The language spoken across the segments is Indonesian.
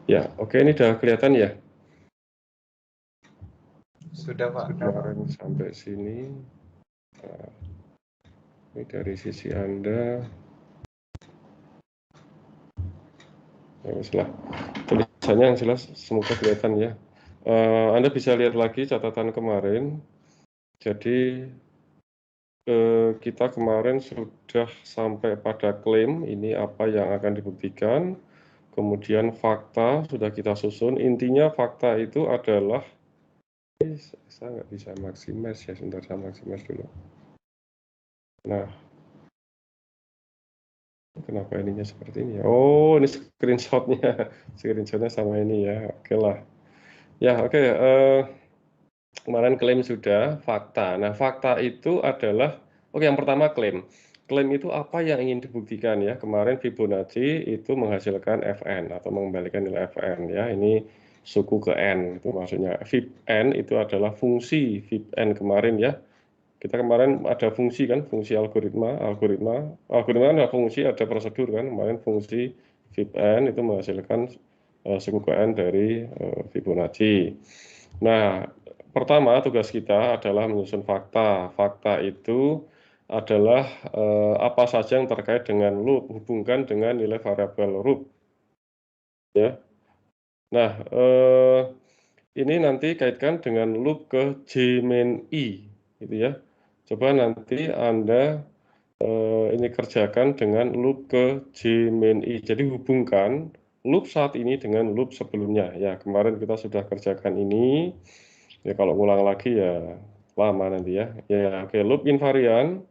Ya, oke, ini udah kelihatan ya? Sudah, Pak. Kemarin sampai sini. Nah, ini dari sisi Anda. Ya, tulisannya yang jelas, semoga kelihatan ya. Anda bisa lihat lagi catatan kemarin. Jadi kita kemarin sudah sampai pada klaim ini apa yang akan dibuktikan. Kemudian fakta sudah kita susun. Intinya fakta itu adalah, saya nggak bisa maximize ya, sebentar saya maximize dulu. Nah, kenapa ininya seperti ini ya? Oh, ini screenshotnya. Screenshotnya sama ini ya. Oke lah. Ya, oke. Kemarin klaim sudah, fakta. Nah, fakta itu adalah, oke, yang pertama klaim. Klaim itu apa yang ingin dibuktikan ya. Kemarin Fibonacci itu menghasilkan Fn atau mengembalikan nilai Fn ya. Ini suku ke N, itu maksudnya. Fib-N itu adalah fungsi Fib-N kemarin ya. Kita kemarin ada fungsi kan, fungsi algoritma kan ada fungsi, ada prosedur kan. Kemarin fungsi Fib-N itu menghasilkan suku ke N dari Fibonacci. Nah, pertama tugas kita adalah menyusun fakta. Fakta itu adalah apa saja yang terkait dengan loop, hubungkan dengan nilai variabel loop. Ya. Nah, ini nanti kaitkan dengan loop ke J min I, gitu ya. Coba nanti Anda ini kerjakan dengan loop ke J min I. Jadi hubungkan loop saat ini dengan loop sebelumnya. Ya, kemarin kita sudah kerjakan ini. Ya, kalau ngulang lagi ya lama nanti ya. Ya, oke, loop invarian.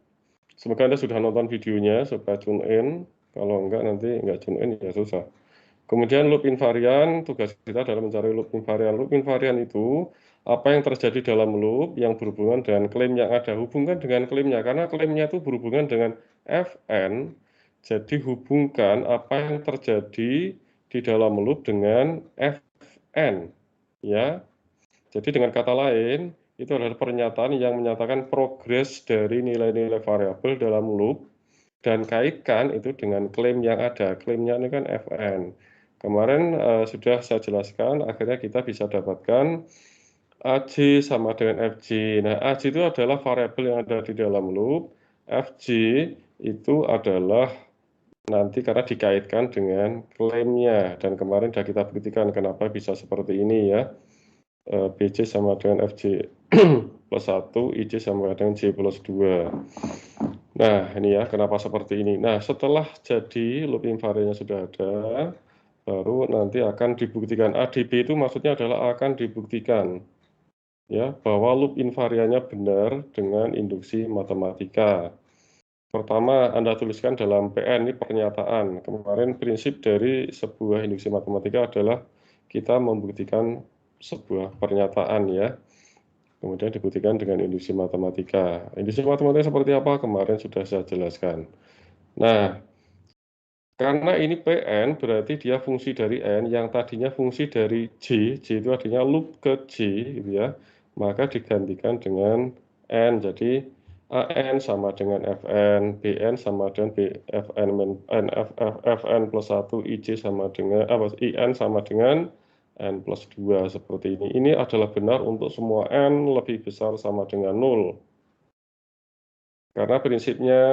Semoga Anda sudah nonton videonya supaya tune in. Kalau enggak nanti enggak tune in ya susah. Kemudian loop invarian, tugas kita adalah mencari loop invarian. Loop invarian itu apa yang terjadi dalam loop yang berhubungan dengan klaim yang ada. Hubungkan dengan klaimnya, karena klaimnya itu berhubungan dengan Fn. Jadi hubungkan apa yang terjadi di dalam loop dengan Fn. Ya, jadi dengan kata lain, itu adalah pernyataan yang menyatakan progres dari nilai-nilai variabel dalam loop dan kaitkan itu dengan klaim yang ada. Klaimnya ini kan Fn. Kemarin sudah saya jelaskan, akhirnya kita bisa dapatkan AJ sama dengan FJ. Nah, AJ itu adalah variabel yang ada di dalam loop. FJ itu adalah nanti karena dikaitkan dengan klaimnya. Dan kemarin sudah kita buktikan kenapa bisa seperti ini ya. BC sama dengan FJ plus 1, IJ sama dengan J plus 2. Nah, ini ya, kenapa seperti ini. Nah, setelah jadi loop invariannya sudah ada, baru nanti akan dibuktikan. ADB itu maksudnya adalah akan dibuktikan ya bahwa loop invariannya benar dengan induksi matematika. Pertama, Anda tuliskan dalam PN, ini pernyataan. Kemarin prinsip dari sebuah induksi matematika adalah kita membuktikan sebuah pernyataan ya. Kemudian dibuktikan dengan induksi matematika. Induksi matematika seperti apa? Kemarin sudah saya jelaskan. Nah, karena ini PN berarti dia fungsi dari N yang tadinya fungsi dari J itu artinya loop ke J gitu ya. Maka digantikan dengan N. Jadi AN sama dengan Fn, Bn sama dengan Fn N, Fn plus 1, IJ sama dengan IN sama dengan N plus 2 seperti ini. Ini adalah benar untuk semua N lebih besar sama dengan 0. Karena prinsipnya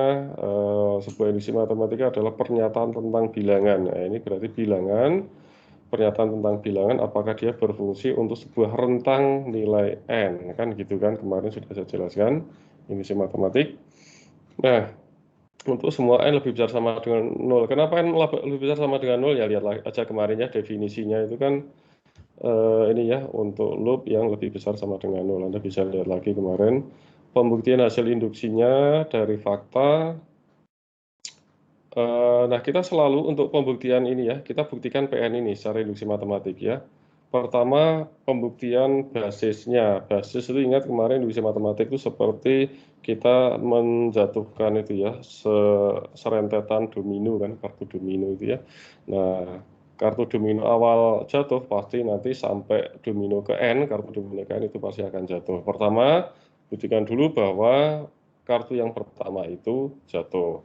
sebuah induksi matematika adalah pernyataan tentang bilangan. Nah, ini berarti bilangan, pernyataan tentang bilangan apakah dia berfungsi untuk sebuah rentang nilai N. Kan gitu kan, kemarin sudah saya jelaskan, induksi matematik. Nah, untuk semua N lebih besar sama dengan 0. Kenapa N lebih besar sama dengan 0? Ya lihat aja kemarin ya, definisinya itu kan ini ya, untuk loop yang lebih besar sama dengan 0. Anda bisa lihat lagi kemarin. Pembuktian hasil induksinya dari fakta. Nah, kita selalu untuk pembuktian ini ya, kita buktikan PN ini secara induksi matematik ya. Pertama, pembuktian basisnya. Basis itu ingat kemarin induksi matematik itu seperti kita menjatuhkan itu ya, serentetan domino kan, kartu domino itu ya. Nah, kartu domino awal jatuh pasti nanti sampai domino ke N, kartu domino ke N itu pasti akan jatuh. Pertama, buktikan dulu bahwa kartu yang pertama itu jatuh.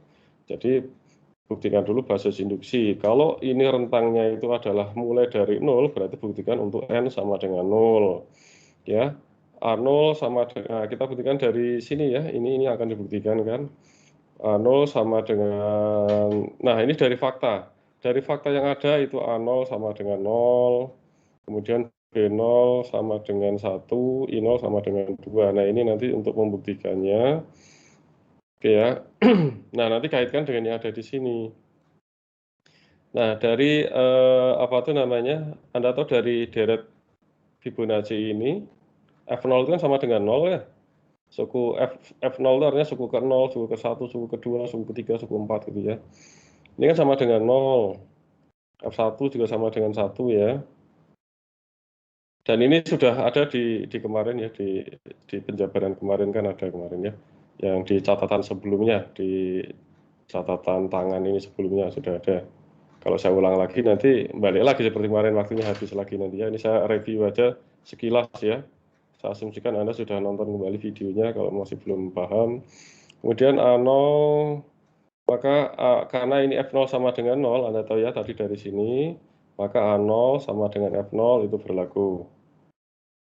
Jadi buktikan dulu basis induksi. Kalau ini rentangnya itu adalah mulai dari 0, berarti buktikan untuk N sama dengan 0. Ya, A0 sama dengan, kita buktikan dari sini ya, ini akan dibuktikan kan. A0 sama dengan, nah ini dari fakta. Dari fakta yang ada itu A0 sama dengan 0, kemudian B0 sama dengan 1, I0 sama dengan 2. Nah ini nanti untuk membuktikannya. Oke ya. Nah, nanti kaitkan dengan yang ada di sini. Nah, dari apa tuh namanya? Anda tahu dari deret Fibonacci ini, F0 itu kan sama dengan 0 ya. Suku F0 itu artinya suku ke-0, suku ke-1, suku ke-2, suku ke-3, suku 4 gitu ya. Ini kan sama dengan 0. F1 juga sama dengan 1 ya. Dan ini sudah ada di kemarin ya, di penjabaran kemarin kan ada kemarin ya. Yang di catatan sebelumnya, di catatan tangan ini sebelumnya sudah ada. Kalau saya ulang lagi nanti balik lagi seperti kemarin, waktunya habis lagi nanti ya. Ini saya review aja sekilas ya. Saya asumsikan Anda sudah nonton kembali videonya kalau masih belum paham. Kemudian A0, maka karena ini F0 sama dengan 0, Anda tahu ya tadi dari sini, maka A0 sama dengan F0 itu berlaku.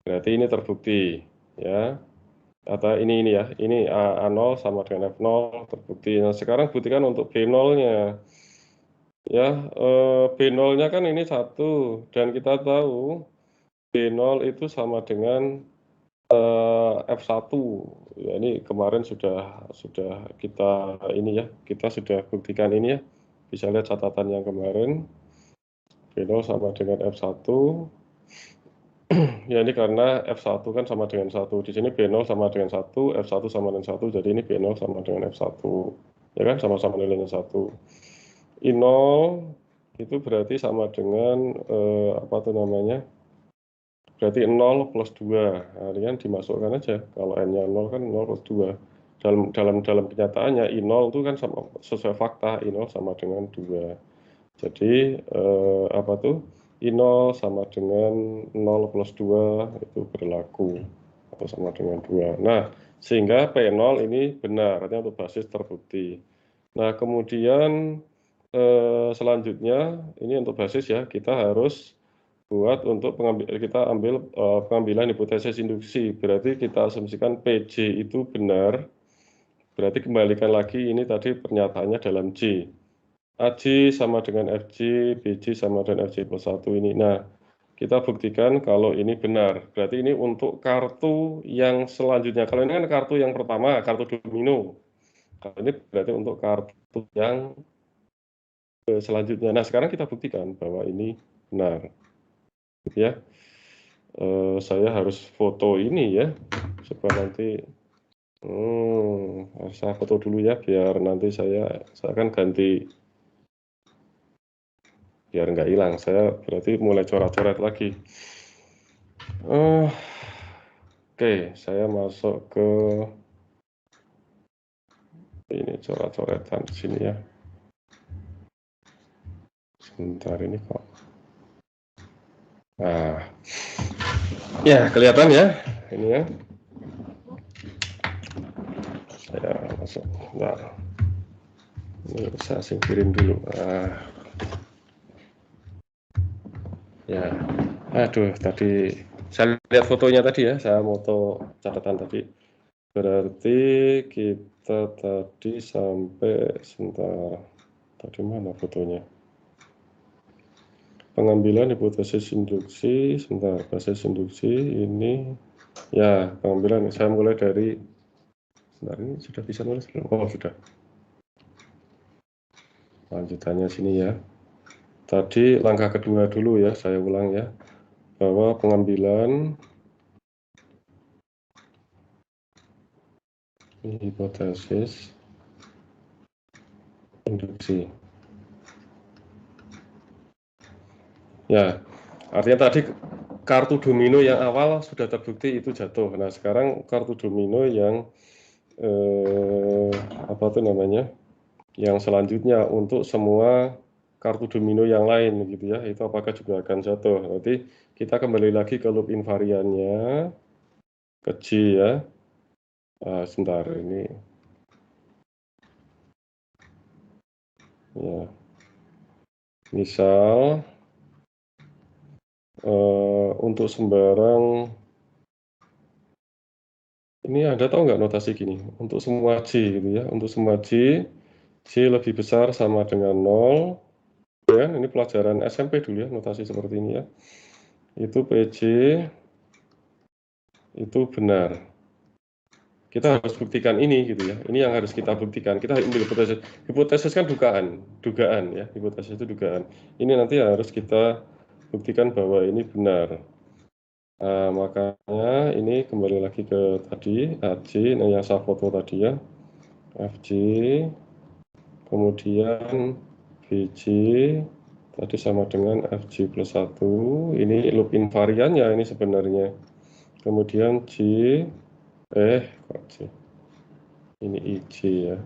Berarti ini terbukti ya. Atau ini ya, ini A0 sama dengan F0 terbukti. Nah, sekarang buktikan untuk B0-nya. Ya, B0-nya kan ini 1, dan kita tahu B0 itu sama dengan F1. Ya, ini kemarin sudah kita ini ya, kita sudah buktikan ini ya. Bisa lihat catatan yang kemarin. B0 sama dengan F1. Ya, ini karena F1 kan sama dengan 1. Di sini B0 sama dengan 1, F1 sama dengan 1, jadi ini B0 sama dengan F1. Ya kan, sama-sama nilainya 1. I0 itu berarti sama dengan apa tuh namanya? Berarti 0 plus 2. Nah, ini kan dimasukkan aja. Kalau N-nya 0 kan 0 plus 2. Dalam kenyataannya I0 itu kan sama, sesuai fakta I0 sama dengan 2. Jadi apa tuh? I0 sama dengan 0 plus 2 itu berlaku atau sama dengan 2. Nah, sehingga P0 ini benar, artinya untuk basis terbukti. Nah, kemudian selanjutnya ini untuk basis ya, kita harus buat untuk kita ambil pengambilan hipotesis induksi. Berarti kita asumsikan PJ itu benar. Berarti kembalikan lagi ini tadi pernyataannya dalam J. AJ sama dengan FJ, BJ sama dengan FJ plus 1 ini. Nah, kita buktikan kalau ini benar. Berarti ini untuk kartu yang selanjutnya. Kalau ini kan kartu yang pertama, kartu domino. Kalau ini berarti untuk kartu yang selanjutnya. Nah, sekarang kita buktikan bahwa ini benar. Gitu ya. Saya harus foto ini ya, supaya nanti saya foto dulu ya, biar nanti saya akan ganti, biar nggak hilang. Saya berarti mulai coret-coret lagi. Oke, saya masuk ke ini coret-coretan di sini ya. Sebentar ini kok. Nah, ya kelihatan ya, ini ya. Saya masuk. Nah, ini saya singkirin dulu. Ya, aduh, tadi saya lihat fotonya tadi ya, saya foto catatan tadi. Berarti kita tadi sampai, sebentar, tadi mana fotonya? Pengambilan hipotesis induksi, sebentar, basis induksi ini, ya pengambilan, saya mulai dari, sebentar, ini sudah bisa nulis belum? Oh sudah. Lanjutannya sini ya. Tadi langkah kedua dulu ya, saya ulang ya, bahwa pengambilan hipotesis induksi. Ya, artinya tadi kartu domino yang awal sudah terbukti itu jatuh. Nah, sekarang kartu domino yang apa tuh namanya? Yang selanjutnya untuk semua kartu domino yang lain gitu ya, itu apakah juga akan jatuh. Nanti kita kembali lagi ke loop invariannya, ke J ya. Sebentar ini. Ya. Misal untuk sembarang ini Anda tahu nggak notasi gini? Untuk semua J gitu ya, untuk semua J lebih besar sama dengan 0, ya ini pelajaran SMP dulu ya, notasi seperti ini ya. Itu PJ itu benar. Kita harus buktikan ini gitu ya. Ini yang harus kita buktikan. Kita hipotesis. Hipotesis kan dugaan ya. Hipotesis itu dugaan. Ini nanti harus kita buktikan bahwa ini benar. Nah, makanya ini kembali lagi ke tadi AJ, nah yang saya foto tadi ya. FJ, kemudian VJ tadi sama dengan FJ plus 1. Ini loop invariannya ini sebenarnya. Kemudian kok J? Ini IJ ya.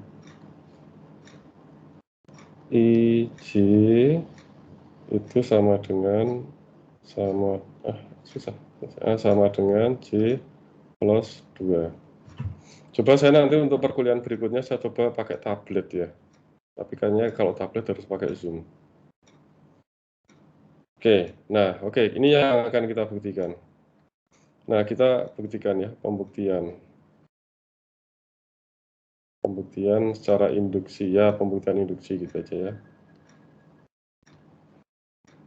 IJ itu sama dengan sama dengan J plus 2. Coba saya nanti untuk perkuliahan berikutnya saya coba pakai tablet ya. Tapi kayaknya kalau tablet harus pakai Zoom. Oke, ini yang akan kita buktikan. Nah, kita buktikan ya, pembuktian secara induksi ya, pembuktian induksi gitu aja ya.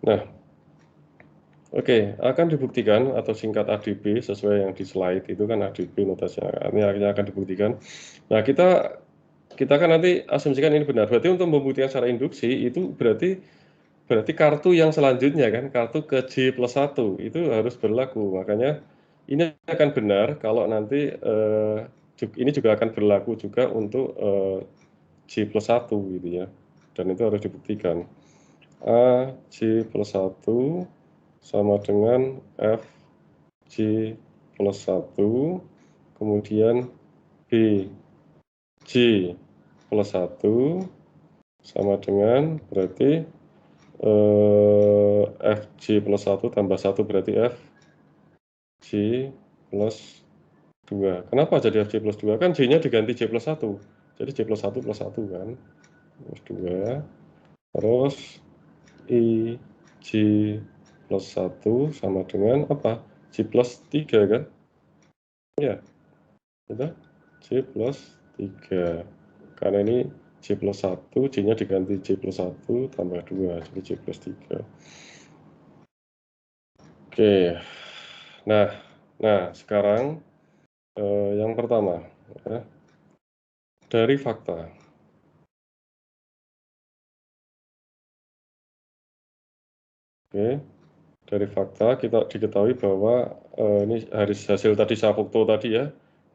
Nah, akan dibuktikan atau singkat ADB sesuai yang di slide itu kan ADB notasinya. Ini akhirnya akan dibuktikan. Nah, kita kan nanti asumsikan ini benar. Berarti untuk membuktikan secara induksi itu berarti kartu yang selanjutnya kan, kartu ke J plus 1 itu harus berlaku. Makanya ini akan benar kalau nanti ini juga akan berlaku juga untuk J plus 1 gitu ya. Dan itu harus dibuktikan. A J plus 1 sama dengan F J plus 1, kemudian B J plus 1 sama dengan berarti FJ plus 1 tambah 1 berarti FJ plus 2. Kenapa jadi FJ plus 2? Kan J-nya diganti J plus 1. Jadi J plus 1 plus 1 kan. Plus 2. Terus IJ plus 1 sama dengan apa? J plus 3 kan? Ya, itu J plus 3. Karena ini J plus 1, J-nya diganti J plus 1 tambah 2, jadi J plus 3. Oke. Nah, sekarang yang pertama ya, dari fakta. Oke, dari fakta kita diketahui bahwa ini hasil tadi saya foto tadi ya,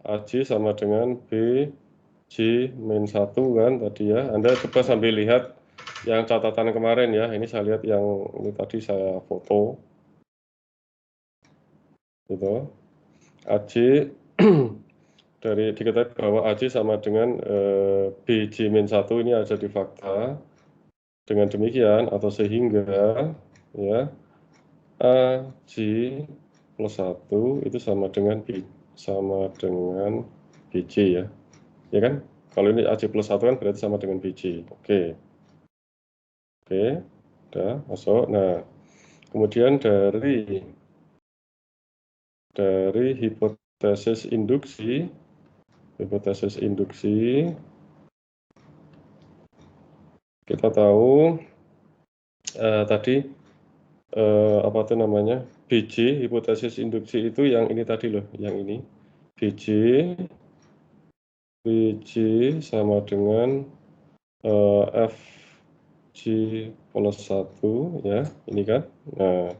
AJ sama dengan BJ min 1 kan tadi ya. Anda coba sambil lihat yang catatan kemarin ya. Ini saya lihat yang ini tadi saya foto. Gitu. AJ diketahui bahwa AJ sama dengan BJ min 1 ini ada di fakta. Dengan demikian atau sehingga ya AJ plus 1 itu sama dengan BJ ya. Ya kan? Kalau ini AJ plus 1 kan berarti sama dengan BJ. Oke, udah masuk. Nah, kemudian dari hipotesis induksi kita tahu tadi apa tuh namanya, BJ, hipotesis induksi itu yang ini tadi loh, yang ini. BJ sama dengan FJ plus 1 ya, ini kan. Nah,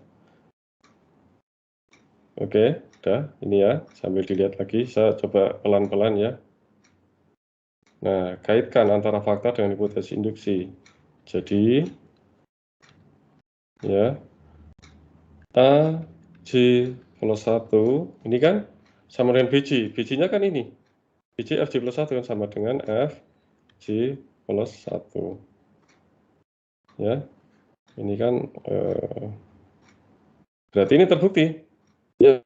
oke, udah ini ya, sambil dilihat lagi, saya coba pelan-pelan ya. Nah, kaitkan antara fakta dengan hipotesis induksi. Jadi ya, AJ plus 1 ini kan sama dengan BJ. BJ-nya kan ini. BJ FJ plus 1 kan sama dengan FJ plus 1. Ya, ini kan berarti ini terbukti. Ya,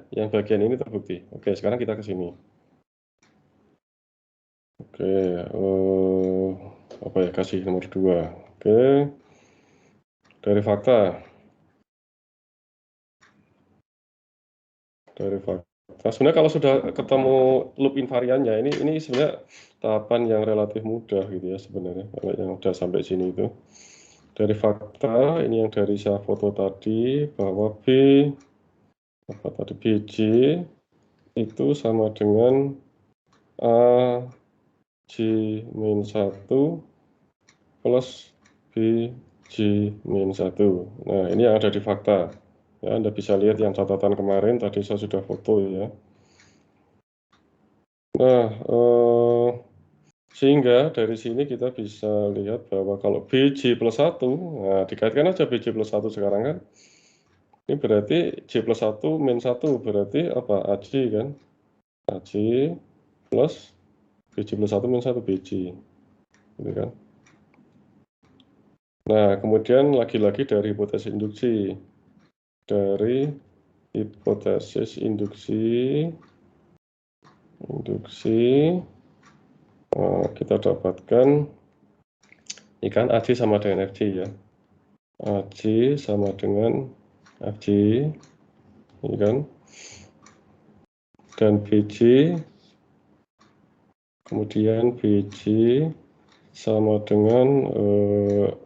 yang bagian ini terbukti. Oke, sekarang kita ke sini. Oke, apa ya, kasih nomor 2. Oke, dari fakta. Sebenarnya kalau sudah ketemu loop invariannya, ini sebenarnya tahapan yang relatif mudah gitu ya sebenarnya, kalau yang udah sampai sini itu. Dari fakta, ini yang dari saya foto tadi, bahwa BJ itu sama dengan AJ-1 plus BJ-1. Nah, ini yang ada di fakta. Ya, Anda bisa lihat yang catatan kemarin, tadi saya sudah foto ya. Nah, sehingga dari sini kita bisa lihat bahwa kalau BJ plus 1, nah dikaitkan aja BJ plus 1 sekarang kan. Ini berarti J plus 1 min 1, berarti apa? AJ kan? AJ plus BJ plus 1 min 1 BJ. Gitu kan? Nah, kemudian lagi-lagi dari hipotesis induksi. Dari hipotesis induksi, kita dapatkan ini kan AJ sama dengan FJ ya. AJ sama dengan FJ, ini kan, dan BJ, kemudian BJ sama dengan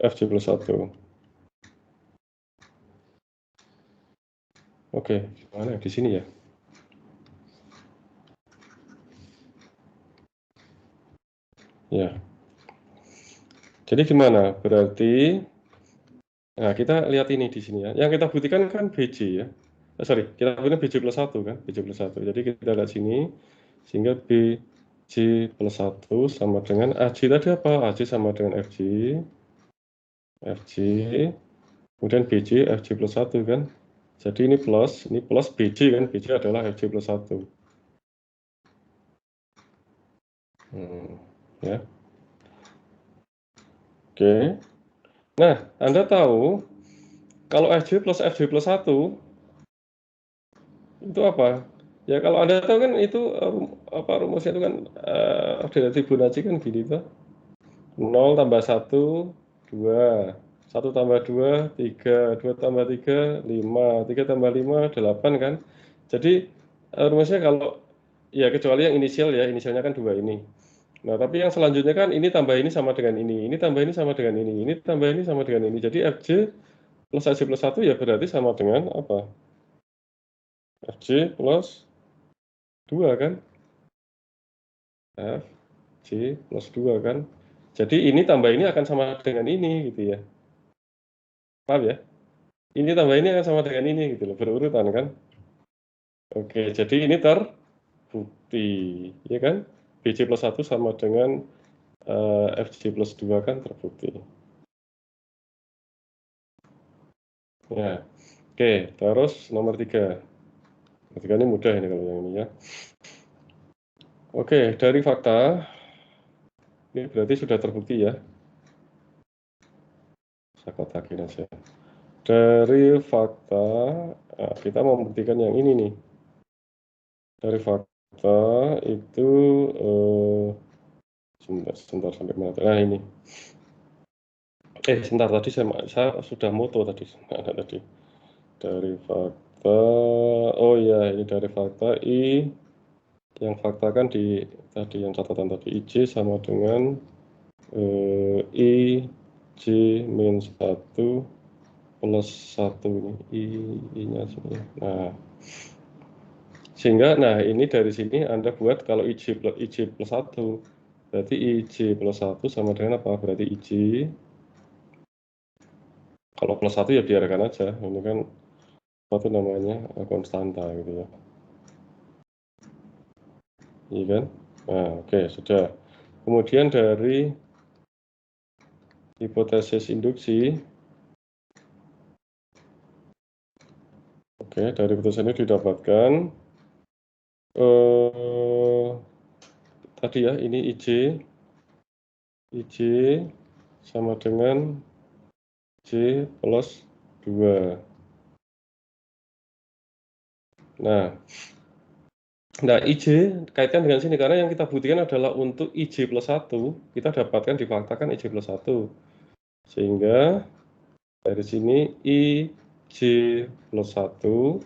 FJ plus 1. Oke, gimana di sini ya? Ya. Jadi gimana? Berarti, nah kita lihat ini di sini ya. Yang kita buktikan kan BJ ya. Sorry, kita buktikan BJ plus 1 kan? BJ plus 1. Jadi kita lihat sini, sehingga BJ plus 1 sama dengan AJ tadi apa? AJ sama dengan FJ, kemudian BJ, FJ plus 1 kan? Jadi ini plus BJ kan? BJ adalah FJ plus 1. Ya. Oke. Nah, Anda tahu kalau FJ plus 1 itu apa? Ya kalau Anda tahu kan itu rumusnya itu kan dari Fibonacci kan gini tuh. 0 tambah 1, 2. 1 tambah 2, 3. 2 tambah 3, 5. 3 tambah 5, 8 kan. Jadi rumusnya kalau ya kecuali yang inisial ya, inisialnya kan 2 ini. Nah, tapi yang selanjutnya kan ini tambah ini sama dengan ini tambah ini sama dengan ini tambah ini sama dengan ini. Jadi FJ plus FJ plus 1 ya berarti sama dengan apa? FJ plus 2 kan? FJ plus 2 kan? Jadi ini tambah ini akan sama dengan ini gitu ya. Paham ya? Ini tambah ini akan sama dengan ini gitu loh, berurutan kan? Oke, jadi ini terbukti, ya kan? BJ plus 1 sama dengan FJ plus 2 kan terbukti. Ya, oke, terus nomor 3. Ketika ini mudah ini kalau yang ini ya. Oke, dari fakta, ini berarti sudah terbukti ya. Saya kotakin aja. Dari fakta, nah, kita mau membuktikan yang ini nih. Dari fakta itu, sebentar sampai mana? Nah ini. Sebentar, tadi saya sudah moto tadi. Nggak ada tadi. Dari fakta, oh ya ini dari fakta yang fakta kan di tadi yang catatan tadi IJ sama dengan IJ min 1 plus 1 ini I-nya sini. Nah, sehingga nah ini dari sini Anda buat kalau IJ plus 1 berarti IJ plus 1 sama dengan apa? Berarti IJ kalau plus 1 ya biarkan aja. Ini kan apa tuh namanya konstanta gitu ya. Iya kan? Nah, oke, sudah. Kemudian dari hipotesis induksi, oke, dari hipotesis ini didapatkan tadi ya, ini IJ sama dengan J plus 2. Nah, Nah, IJ kaitkan dengan sini, karena yang kita buktikan adalah untuk IJ plus 1, kita dapatkan difaktakan IJ plus 1. Sehingga dari sini IJ plus 1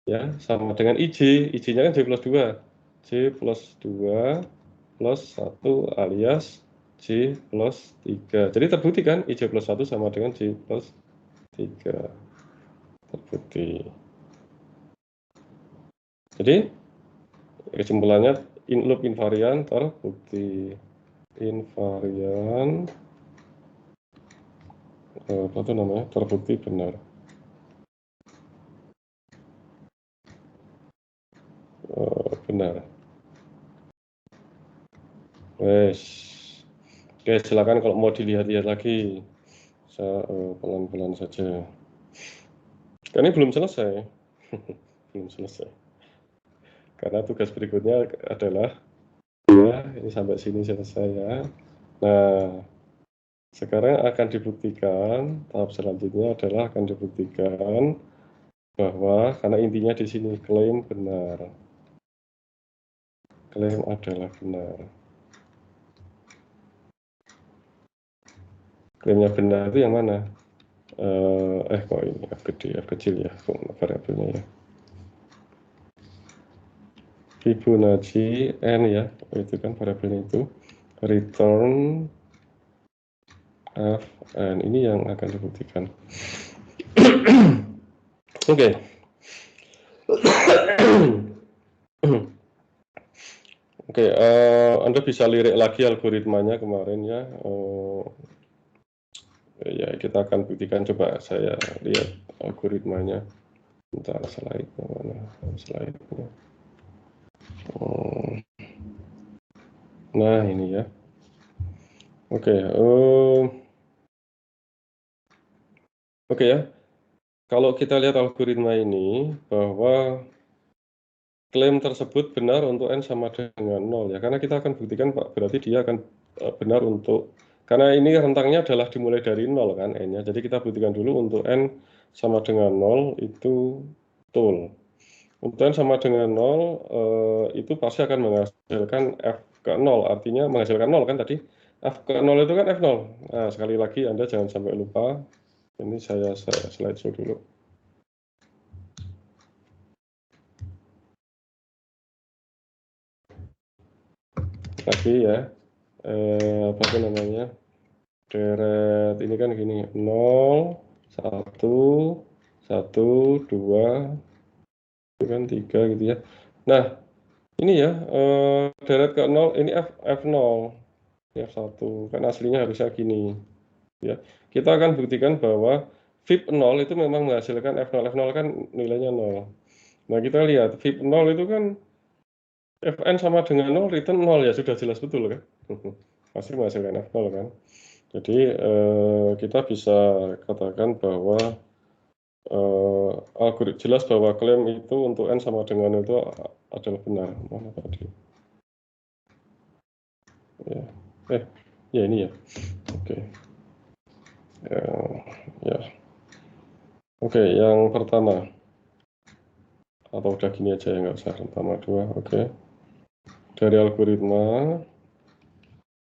ya sama dengan IJ. IJ-nya kan J plus 2. J plus 2 plus 1 alias J plus 3. Jadi terbukti kan IJ plus 1 sama dengan J plus 3. Terbukti. Jadi kesimpulannya loop invarian terbukti. Invarian apa itu namanya, terbukti benar. Benar. Wes. Oke, silakan kalau mau dilihat-lihat lagi. Saya pelan-pelan saja. Ini belum selesai. Belum selesai. Karena tugas berikutnya adalah ya, ini sampai sini selesai ya. Nah, sekarang akan dibuktikan, tahap selanjutnya adalah akan dibuktikan bahwa karena intinya di sini klaim benar. Klaim adalah benar. Klaimnya benar itu yang mana? Kok ini F gede, F kecil ya, variabelnya ya. Fibonacci N ya, itu kan variabelnya itu. Return F N, ini yang akan dibuktikan. Oke. Oke, Anda bisa lirik lagi algoritmanya kemarin ya. Ya, kita akan buktikan. Coba saya lihat algoritmanya. Bentar, slide-nya mana? Slide-nya. Nah, ini ya. Oke, oke ya. Kalau kita lihat algoritma ini, bahwa klaim tersebut benar untuk N sama dengan 0 ya. Karena kita akan buktikan Pak, berarti dia akan benar untuk, karena ini rentangnya adalah dimulai dari 0 kan N-nya. Jadi kita buktikan dulu untuk N sama dengan 0 itu betul. Untuk N sama dengan 0 itu pasti akan menghasilkan F ke 0, artinya menghasilkan 0 kan tadi. F ke 0 itu kan F0. Nah, sekali lagi Anda jangan sampai lupa. Ini saya slideshow dulu. Lagi ya, apa itu namanya, deret ini kan gini, 0, 1, 1, 2, itu kan 3 gitu ya. Nah, ini ya, deret ke 0, ini F0, ini F1, kan aslinya harusnya gini. Ya, kita akan buktikan bahwa VIP 0 itu memang menghasilkan F0. F0 kan nilainya 0. Nah, kita lihat VIP 0 itu kan Fn sama dengan 0, return 0 ya, sudah jelas betul kan. Pasti menghasilkan F0 kan. Jadi kita bisa katakan bahwa jelas bahwa klaim itu untuk N sama dengan itu adalah benar. Mana tadi? Ya. Ya ini ya. Oke. Ya. Oke, yang pertama. Atau udah gini aja ya, nggak usah pertama dua. Oke. Dari algoritma,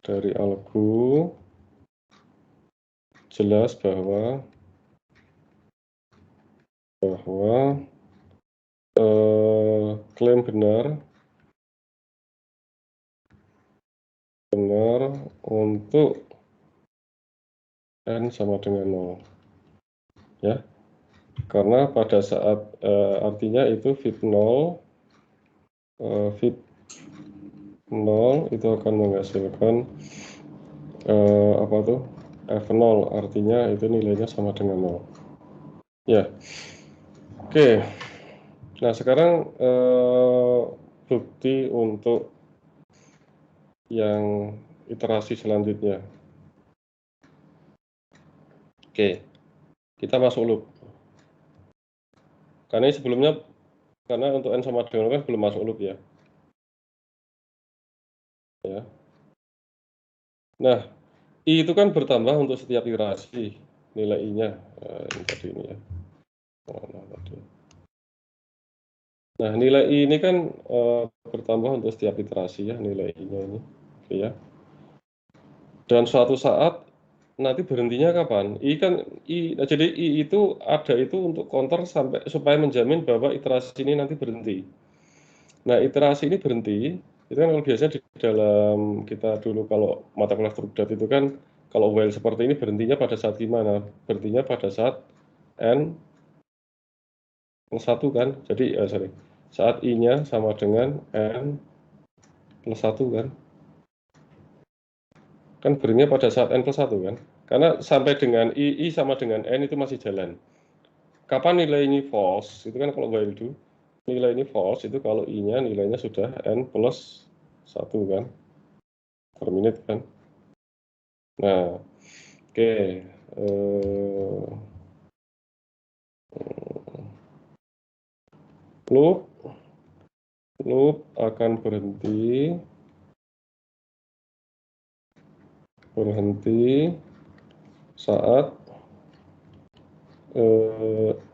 dari algo, jelas bahwa klaim benar untuk N sama dengan 0 ya, karena pada saat artinya itu fit 0 itu akan menghasilkan apa tuh F0, artinya itu nilainya sama dengan 0 ya. Oke, nah sekarang bukti untuk yang iterasi selanjutnya. Oke, kita masuk loop. Karena ini sebelumnya, karena untuk N sama dengan 0 kan belum masuk loop ya. Nah, I itu kan bertambah untuk setiap iterasi nilai I-nya. Ini tadi ini ya. Nah, nilai I ini kan bertambah untuk setiap iterasi ya, nilai I-nya ini. Oke ya. Dan suatu saat nanti berhentinya kapan? Nah, jadi I itu ada itu untuk counter sampai supaya menjamin bahwa iterasi ini nanti berhenti. Nah, iterasi ini berhenti, itu kan kalau biasanya di dalam kita dulu kalau mata kuliah Strukdat itu kan kalau while seperti ini berhentinya pada saat gimana? Berhentinya pada saat N 1 kan? Jadi, sorry, saat I-nya sama dengan N plus 1 kan? Kan berhentinya pada saat N plus 1 kan? Karena sampai dengan I sama dengan N itu masih jalan. Kapan nilai ini false? Itu kan kalau while do, nilai ini false itu kalau I-nya nilainya sudah N plus 1 kan? Per menit kan? Nah, oke. Loop loop akan berhenti saat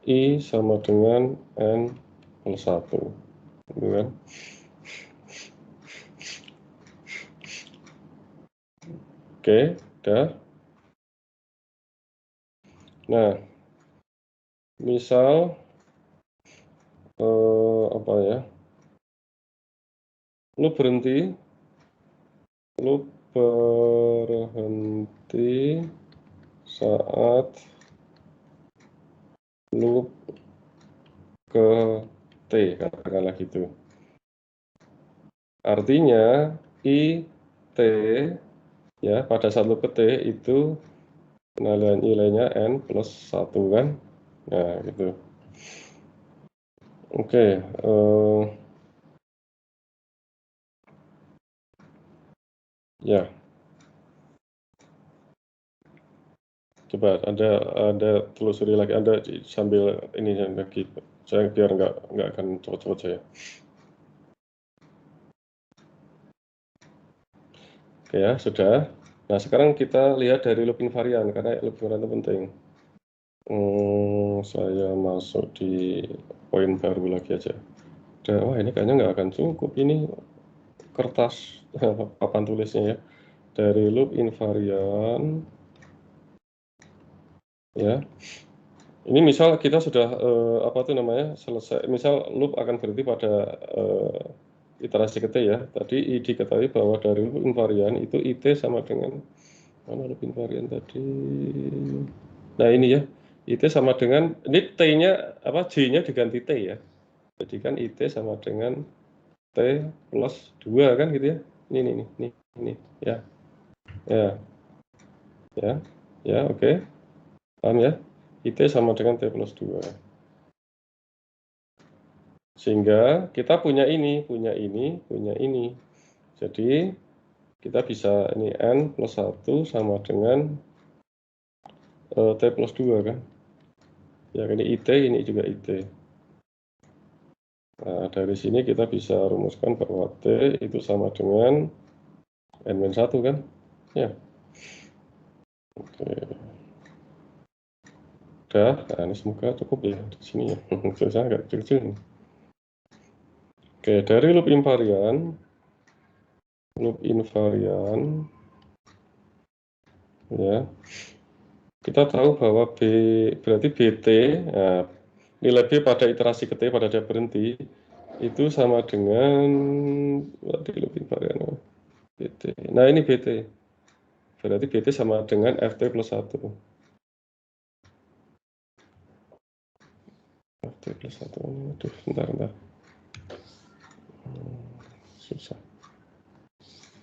I sama dengan N plus 1 gitu kan. Oke, udah. Nah, misal apa ya? Loop berhenti saat loop ke T, katakanlah gitu. Artinya I T ya pada saat loop ke T itu nilainya N plus 1 kan. Nah, gitu. Oke, ya. Coba Anda telusuri lagi, Anda sambil ini lagi, saya biar nggak akan cepet-cepet saya. Oke ya, sudah. Nah, sekarang kita lihat dari loop invariant, karena loop invariant itu penting. Saya masuk di poin baru lagi aja. Wah, ini kayaknya nggak akan cukup ini kertas papan tulisnya ya. Dari loop invariant, ya. Ini misal kita sudah apa tuh namanya selesai. Misal loop akan berhenti pada iterasi ke T ya. Tadi diketahui bahwa dari loop invariant itu IT sama dengan mana loop invariant tadi. Nah ini ya, IT sama dengan ini T-nya apa J-nya diganti T ya. Jadi kan IT sama dengan T plus 2 kan gitu ya. Ini ya. Ya, ya. Ya, oke. Paham ya? IT sama dengan T plus 2. Sehingga kita punya ini. Jadi kita bisa ini N plus 1 sama dengan T plus 2 kan. Ya ini IT, ini juga IT. Nah, dari sini kita bisa rumuskan bahwa T itu sama dengan N-1 kan. Ya, oke. Udah, nah ini semoga cukup ya di sini ya. Saya agak kecil-kecil nih. Oke, dari loop invariant ya, kita tahu bahwa berarti BT, nah, nilai B pada iterasi ke T pada dia berhenti itu sama dengan di loop invariant BT. Nah ini BT, berarti BT sama dengan FT plus 1. FT plus 1, aduh bentar. Susah.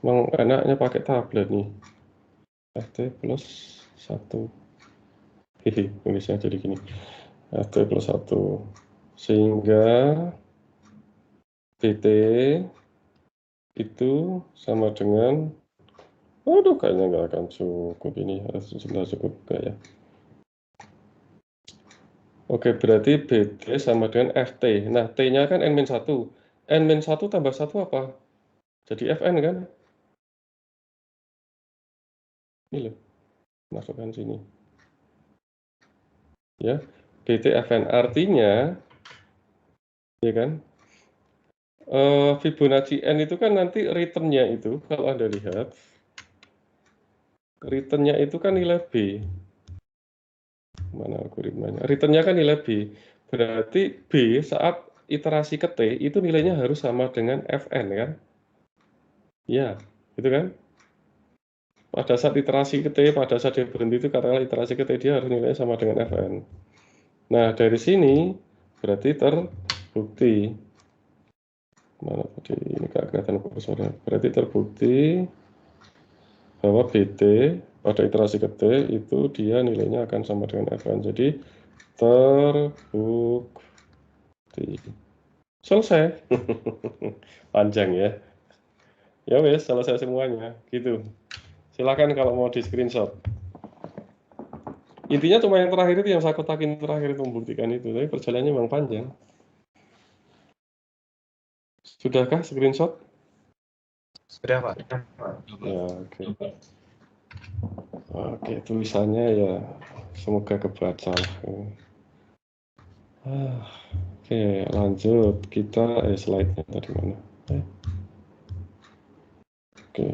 Emang enaknya pakai tablet nih. FT plus 1. Hehe, tulisnya jadi gini. FT plus 1. Sehingga BT itu sama dengan, aduh kayaknya nggak akan cukup ini, harus sudah cukup enggak ya. Oke, berarti BT sama dengan FT. Nah, T-nya kan N-1. N-1 tambah 1 apa? Jadi Fn kan? Ini loh, masukkan sini. Ya, BT Fn artinya, ya kan? Fibonacci N itu kan nanti return-nya itu kalau Anda lihat, return-nya itu kan nilai B. Mana algoritmanya? Return-nya kan nilai B. Berarti B saat iterasi ke T itu nilainya harus sama dengan Fn kan? Ya, gitu kan? Pada saat iterasi ke T, pada saat dia berhenti itu katakanlah iterasi ke T dia harus nilainya sama dengan Fn. Nah, dari sini berarti terbukti. Mana tadi ini gak kelihatan kursornya. Berarti terbukti bahwa BT pada iterasi ke T itu dia nilainya akan sama dengan Fn. Jadi terbukti. Selesai. Panjang ya. Ya wes, selesai semuanya. Gitu. Silakan kalau mau di screenshot. Intinya cuma yang terakhir itu yang saya kotakin terakhir itu membuktikan itu. Tapi perjalanannya memang panjang. Sudahkah screenshot? Sudah, Pak. Ya, oke. Oke, tulisannya ya semoga kebaca lah. Oke, lanjut. Kita slide-nya tadi mana? Oke.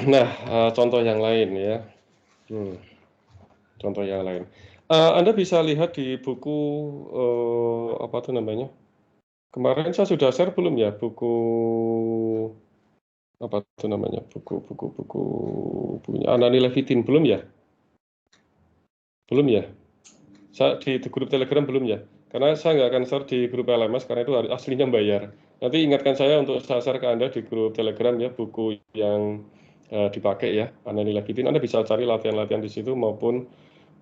Nah, contoh yang lain ya. Contoh yang lain. Anda bisa lihat di buku apa tuh namanya? Kemarin saya sudah share belum ya buku apa tuh namanya? Buku punya Anani Levitin belum ya? Belum ya? Saya di grup Telegram belum ya? Karena saya nggak akan share di grup LMS karena itu aslinya bayar. Nanti ingatkan saya untuk saya share ke Anda di grup Telegram ya buku yang dipakai ya Anani Levitin. Anda bisa cari latihan-latihan di situ maupun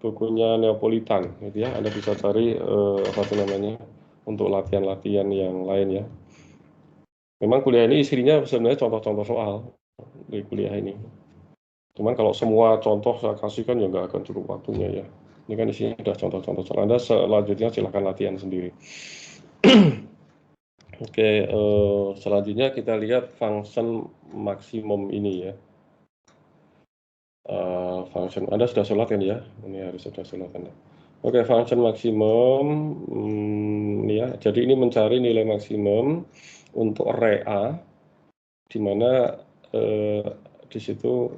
bukunya Neapolitan gitu ya. Anda bisa cari apa itu namanya untuk latihan-latihan yang lain ya. Memang kuliah ini isinya sebenarnya contoh-contoh soal di kuliah ini. Cuman kalau semua contoh saya kasihkan ya nggak akan cukup waktunya ya. Ini kan isinya sudah contoh-contoh soal. Anda selanjutnya silahkan latihan sendiri. Oke, selanjutnya kita lihat function maksimum ini ya. Function Anda sudah sholat kan ya? Ini harus sudah sholat Anda. Oke, function maksimum ini ya. Jadi ini mencari nilai maksimum untuk array A, di mana di situ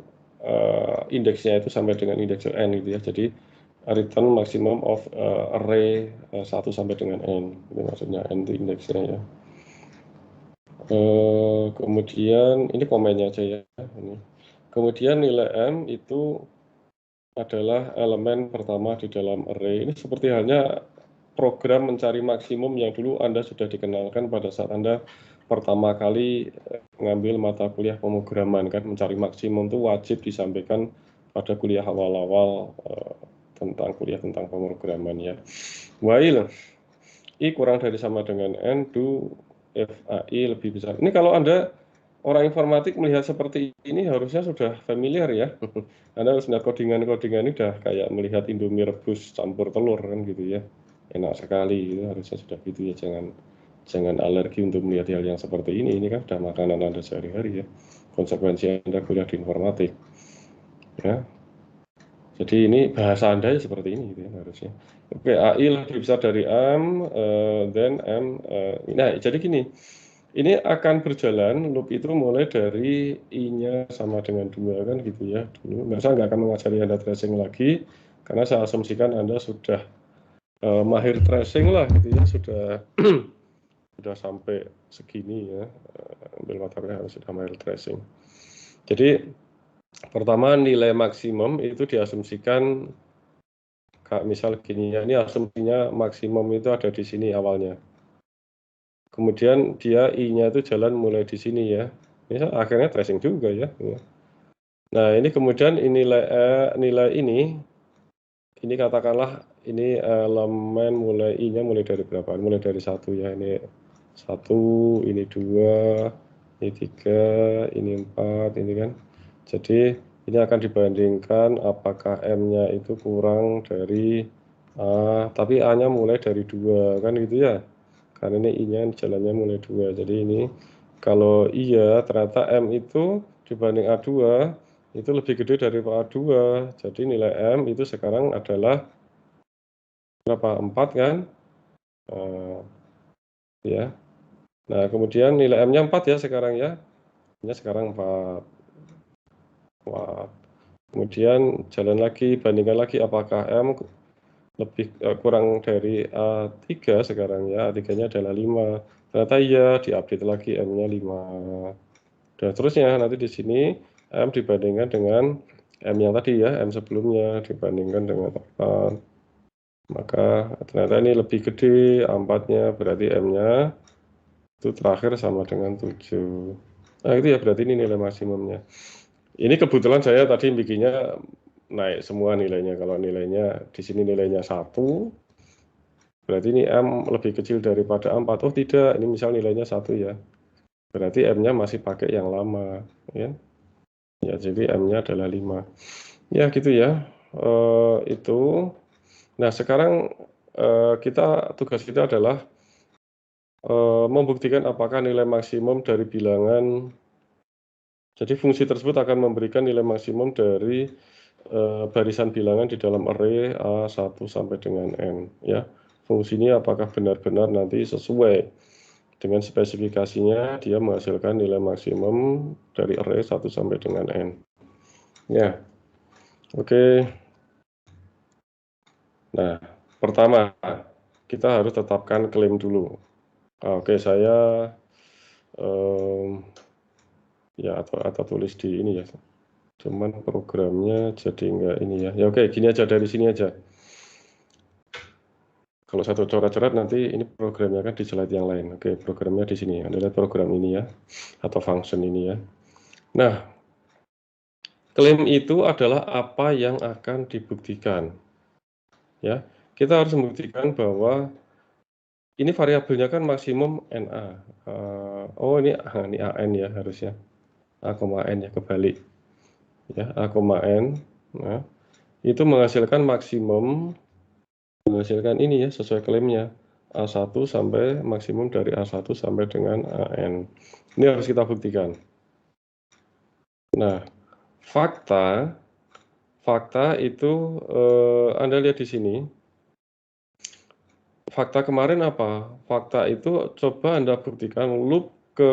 indeksnya itu sampai dengan indeks n gitu ya. Jadi return maximum of array 1 sampai dengan n. Itu maksudnya n itu indeksnya ya. Kemudian ini komennya aja ya. Ini. Kemudian nilai m itu adalah elemen pertama di dalam array. Ini seperti halnya program mencari maksimum yang dulu Anda sudah dikenalkan pada saat Anda pertama kali mengambil mata kuliah pemrograman kan. Mencari maksimum itu wajib disampaikan pada kuliah awal-awal tentang kuliah tentang pemrograman ya. While I kurang dari sama dengan N, do FAI lebih besar. Ini kalau Anda orang informatik melihat seperti ini harusnya sudah familiar ya. Anda harus melihat codingan-codingan ini udah kayak melihat Indomie rebus campur telur kan gitu ya. Enak sekali, itu harusnya sudah gitu ya. Jangan alergi untuk melihat hal yang seperti ini. Ini kan sudah makanan Anda sehari-hari ya. Konsekuensi Anda kuliah di informatik. Ya. Jadi ini bahasa Anda ya seperti ini gitu ya harusnya. Oke, AI lebih besar dari M, then M. Nah, jadi gini. Ini akan berjalan loop itu mulai dari I-nya sama dengan 2 kan gitu ya dulu. Saya nggak akan mengajari Anda tracing lagi karena saya asumsikan Anda sudah mahir tracing lah gitu ya, sudah sampai segini ya, ambil mata kuliah sudah mahir tracing. Jadi pertama nilai maksimum itu diasumsikan kayak misal gini ya, ini asumsinya maksimum itu ada di sini awalnya. Kemudian dia I-nya itu jalan mulai di sini ya. Ini akhirnya tracing juga ya. Nah, ini kemudian nilai ini katakanlah ini elemen mulai I-nya mulai dari berapa? Mulai dari 1 ya. Ini 1, ini 2, ini 3, ini 4, ini kan. Jadi ini akan dibandingkan apakah M-nya itu kurang dari A, tapi A-nya mulai dari 2 kan gitu ya. Karena ini I-nya jalannya mulai 2. Jadi ini kalau iya ternyata M itu dibanding A2 itu lebih gede dari A2. Jadi nilai M itu sekarang adalah berapa? 4 kan? ya. Nah, kemudian nilai M-nya 4 ya sekarang ya. M-nya sekarang 4. Kemudian jalan lagi, bandingkan lagi apakah M lebih kurang dari A3 sekarang ya. A3-nya adalah 5. Ternyata iya, diupdate lagi M-nya 5. Dan seterusnya nanti di sini M dibandingkan dengan M yang tadi ya, M sebelumnya dibandingkan dengan 4. Maka ternyata ini lebih gede, 4-nya berarti M-nya itu terakhir sama dengan 7. Nah, itu ya berarti ini nilai maksimumnya. Ini kebetulan saya tadi bikinnya naik semua nilainya. Kalau nilainya di sini nilainya 1, berarti ini M lebih kecil daripada 4. Oh tidak, ini misal nilainya 1 ya. Berarti M-nya masih pakai yang lama. Ya, ya jadi M-nya adalah 5. Ya gitu ya. Itu. Nah sekarang tugas kita adalah membuktikan apakah nilai maksimum dari bilangan. Jadi fungsi tersebut akan memberikan nilai maksimum dari barisan bilangan di dalam array A1 sampai dengan N. Ya. Fungsinya apakah benar-benar nanti sesuai dengan spesifikasinya, dia menghasilkan nilai maksimum dari array 1 sampai dengan N. Ya, oke. Nah, pertama, kita harus tetapkan klaim dulu. Oke, saya ya atau tulis di ini ya. Cuman programnya jadi enggak ini ya. Ya oke, gini aja dari sini aja. Kalau satu coret-coret nanti ini programnya kan di slide yang lain. Oke, programnya di sini. Anda lihat program ini ya, atau function ini ya. Nah, klaim itu adalah apa yang akan dibuktikan. Ya, kita harus membuktikan bahwa ini variabelnya kan maksimum NA. Oh ini AN ya harusnya. A, N ya kebalik. Ya, A, N. Nah, itu menghasilkan maksimum, menghasilkan ini ya sesuai klaimnya. A1 sampai maksimum dari A1 sampai dengan AN. Ini harus kita buktikan. Nah, fakta itu Anda lihat di sini. Fakta kemarin apa? Fakta itu coba Anda buktikan loop ke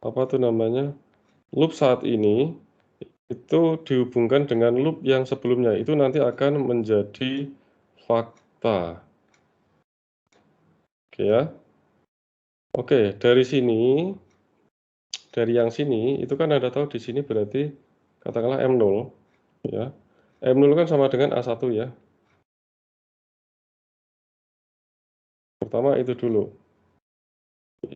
apa tuh namanya? Loop saat ini itu dihubungkan dengan loop yang sebelumnya. Itu nanti akan menjadi fakta. Oke ya. Oke, dari sini, dari yang sini, itu kan Anda tahu di sini berarti katakanlah M0, ya. M0 kan sama dengan A1 ya. Pertama itu dulu.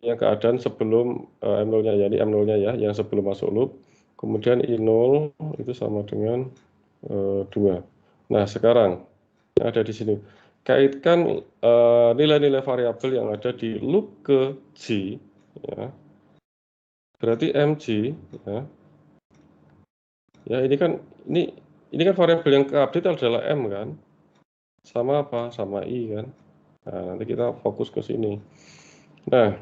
Yang keadaan sebelum M0-nya, ya, ini M0-nya ya, yang sebelum masuk loop. Kemudian I0 itu sama dengan 2. Nah, sekarang yang ada di sini. Kaitkan nilai-nilai variabel yang ada di loop ke G, ya. Berarti MG, ya. Ya, ini kan variabel yang keupdate adalah M kan. Sama apa? Sama I kan. Nah, nanti kita fokus ke sini. Nah,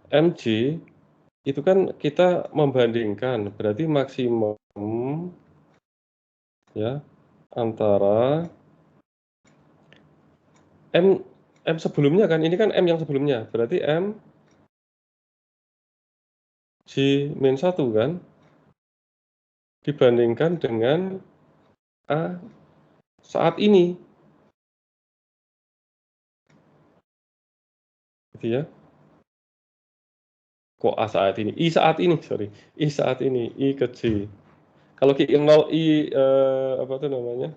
MG itu kan kita membandingkan, berarti maksimum ya antara M sebelumnya kan, ini kan M yang sebelumnya, berarti M G-1 kan, dibandingkan dengan A saat ini, gitu ya. Kok A saat ini? I saat ini, sorry. I saat ini, I ke G. Kalau I0, apa tuh namanya?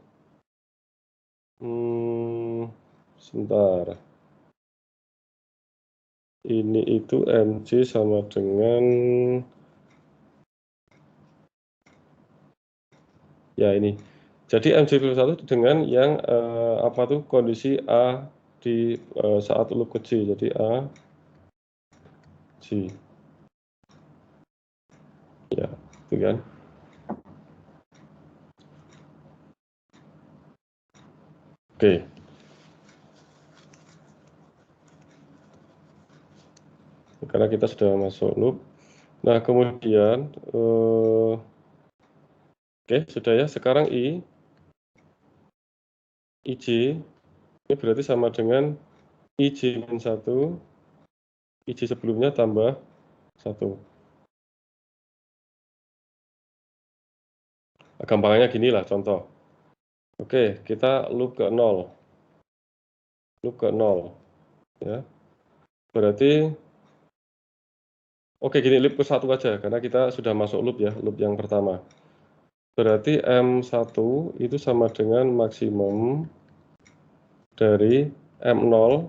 Sebentar. Ini itu MJ sama dengan, ya ini. Jadi MJ+1 dengan yang apa tuh kondisi A di saat loop ke G. Jadi A, G. Ya, itu kan. Oke. Karena kita sudah masuk loop. Nah, kemudian oke, sudah ya. Sekarang IJ ini berarti sama dengan IJ-1, IJ sebelumnya tambah 1. Gampangnya gini lah contoh. Oke, kita loop ke 0. Loop ke 0. Ya. Berarti, oke gini, loop ke 1 aja, karena kita sudah masuk loop ya, loop yang pertama. Berarti M1 itu sama dengan maksimum dari M0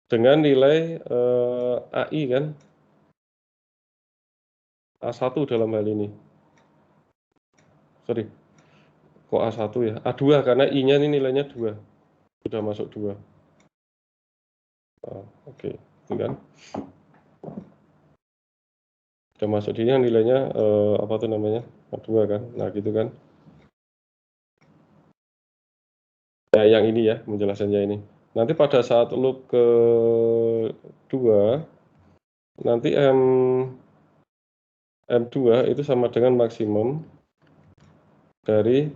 dengan nilai AI kan, A1 dalam hal ini. Sorry, kok A1 ya? A2 karena I-nya ini nilainya 2. Sudah masuk 2. Oke, itu kan. Sudah masuk di ini nilainya apa tuh namanya? A2 kan. Nah, gitu kan. Nah, yang ini ya, penjelasannya ini. Nanti pada saat loop kedua, nanti M2 itu sama dengan maksimum dari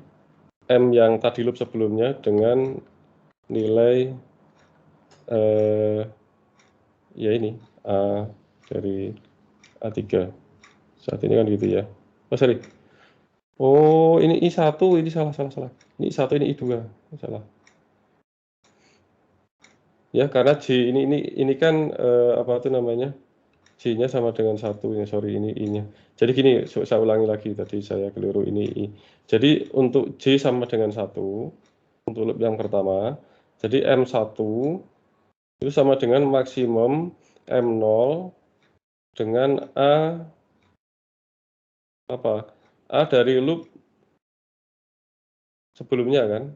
M yang tadi loop sebelumnya dengan nilai ya ini A dari A3. Saat ini kan gitu ya. Oh, sorry. Oh, ini I1, ini salah. Ini I1, ini I2. Salah. Ya, karena J ini kan apa tuh namanya? J-nya sama dengan 1 ya, sorry ini I-nya. Jadi gini, saya ulangi lagi tadi saya keliru ini I. Jadi untuk J sama dengan 1 untuk loop yang pertama. Jadi M1 itu sama dengan maksimum M0 dengan A apa? A dari loop sebelumnya kan?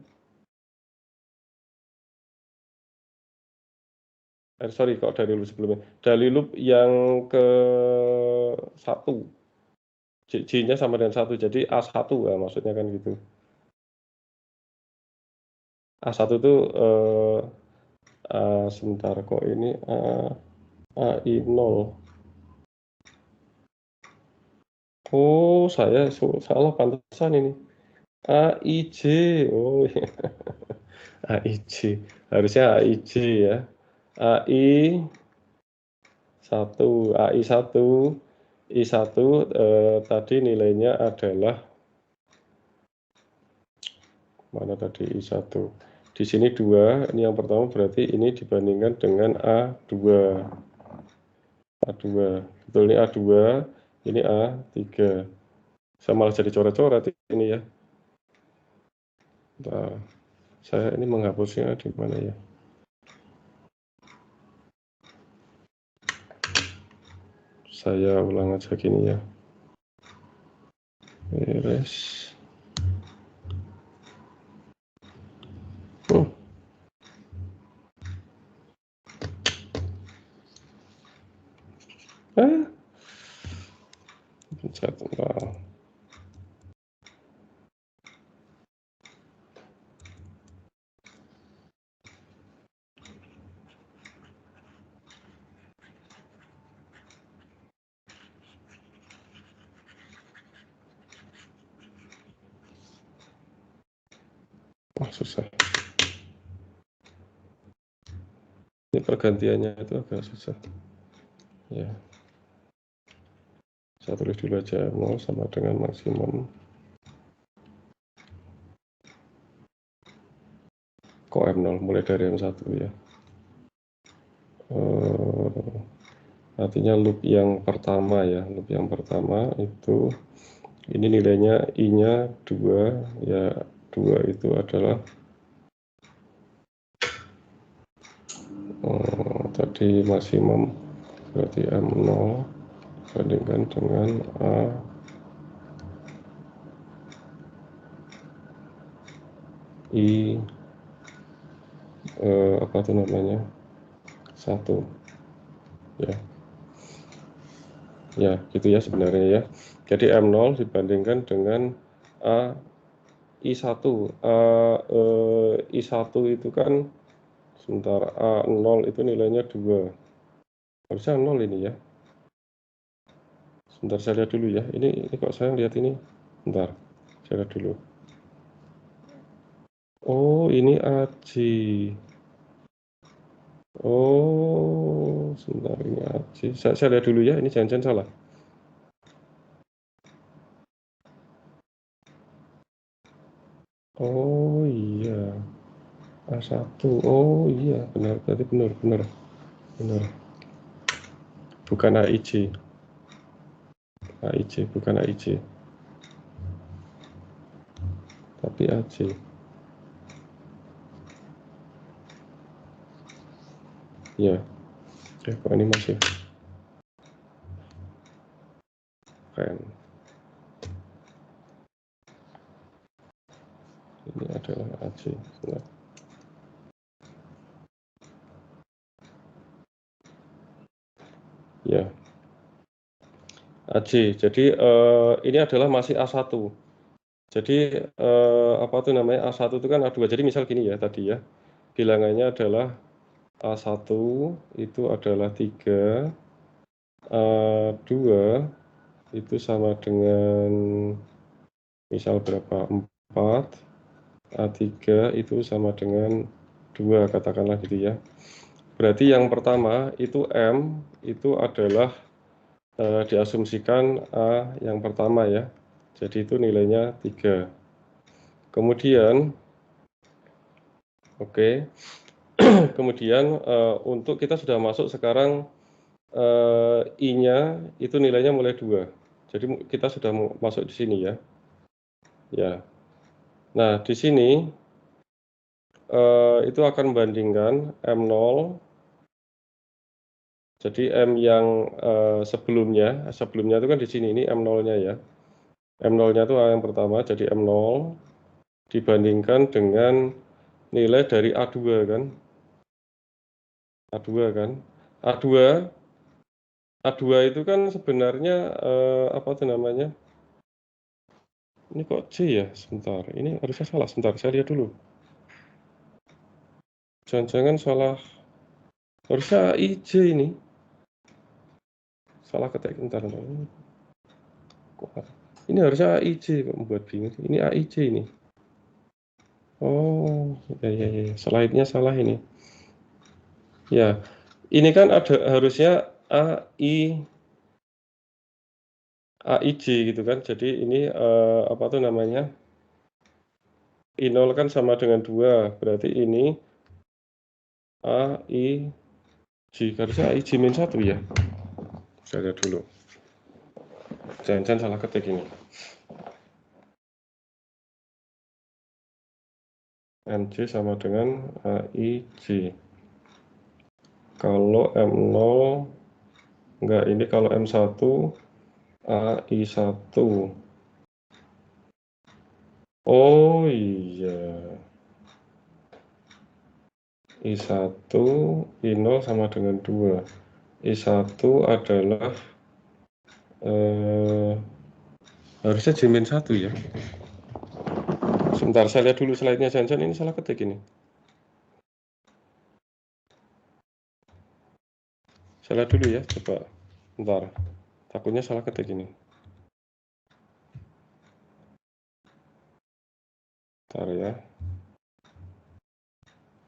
Sorry kok dari loop sebelumnya. Dari loop yang ke 1. J-nya sama dengan 1. Jadi A1 ya, maksudnya kan gitu. A1 itu sebentar kok ini AI0. Oh, saya salah pantesan ini. AIJ. Oh iya. AIJ. Harusnya AIJ ya. AI1, AI1, I1 tadi nilainya adalah mana tadi I1. Di sini 2, ini yang pertama berarti ini dibandingkan dengan A2. A2. Betul, ini A2, ini A3. Saya malah jadi coret-coret ini ya. Nah, saya ini menghapusnya di mana ya? Saya ulang aja gini ya. Beres. Pencet enggak. Wah, susah. Ini pergantiannya itu agak susah. Ya. Saya tulis dulu aja 0 sama dengan maksimum. Kok M0 mulai dari M1 ya. Artinya loop yang pertama ya. Loop yang pertama itu ini nilainya I-nya 2 ya. 2 itu adalah tadi maksimum berarti M0 bandingkan dengan I apa itu namanya 1 ya. Ya gitu ya sebenarnya ya. Jadi M0 dibandingkan dengan I1. I1 itu kan sebentar A0 itu nilainya 2. Harusnya 0 ini ya. Sebentar saya lihat dulu ya. Ini kok saya lihat ini. Bentar. Saya lihat dulu. Oh, ini AJ. Oh, sebentar ini AC. Saya lihat dulu ya, ini jangan-jangan salah. Oh iya, A1. Oh iya, benar, berarti benar. Bukan AIJ. Bukan AIJ. Tapi AC. Ya, kok ini masih keren. Ini adalah AC. Nah. Ya, AC. Jadi ini adalah masih A1. Jadi apa tuh namanya, A1 itu kan A2. Jadi misal gini ya tadi ya, bilangannya adalah A1 itu adalah 3, A2 itu sama dengan misal berapa, 4, A3 itu sama dengan 2, katakanlah gitu ya. Berarti yang pertama itu M itu adalah diasumsikan A yang pertama ya. Jadi itu nilainya 3. Kemudian oke. Kemudian untuk kita sudah masuk sekarang I-nya itu nilainya mulai 2. Jadi kita sudah masuk di sini ya. Ya. Nah, di sini itu akan membandingkan M0. Jadi M yang sebelumnya itu kan di sini, ini M0-nya ya. M0-nya itu A yang pertama, jadi M0 dibandingkan dengan nilai dari A2 kan. A2 kan. A2 itu kan sebenarnya apa tuh namanya? Ini kok C ya? Sebentar. Ini harusnya salah. Sebentar, saya lihat dulu. Jangan-jangan salah. Harusnya IJ ini. Salah ketik. Bentar. Ini harusnya AIJ kok, membuat bingung. Ini AIJ ini. Oh, ya. Slide-nya salah ini. Ya, ini kan ada harusnya AIJ gitu kan. Jadi ini apa tuh namanya? I0 kan sama dengan 2. Berarti ini AIJ. Harusnya AIJ-1 ya. Saya lihat dulu. Jangan-jangan salah ketik ini. MC sama dengan AIJ. Kalau M0 enggak, ini kalau M1 AI1. Oh iya. I1, I0 sama dengan 2. I1 adalah harusnya J-1 ya. Sebentar, saya lihat dulu slide-nya. Jangan-jangan ini salah ketik ini. Saya lihat dulu ya, coba. Bentar. Takutnya salah ketik ini. Bentar ya.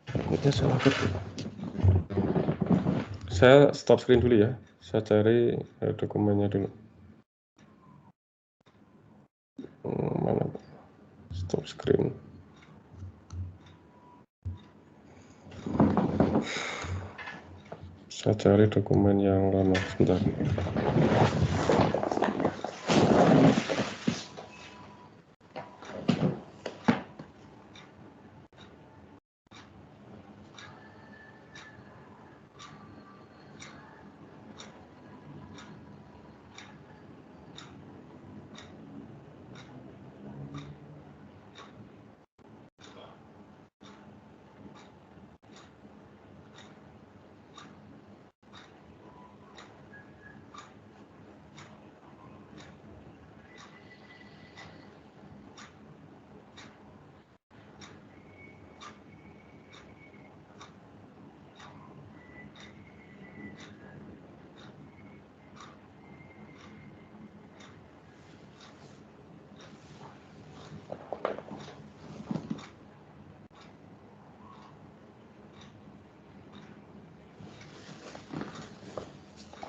Takutnya salah ketik. Saya stop screen dulu ya. Saya cari dokumennya dulu. Mana? Stop screen. Saya cari dokumen yang lama. Sebentar.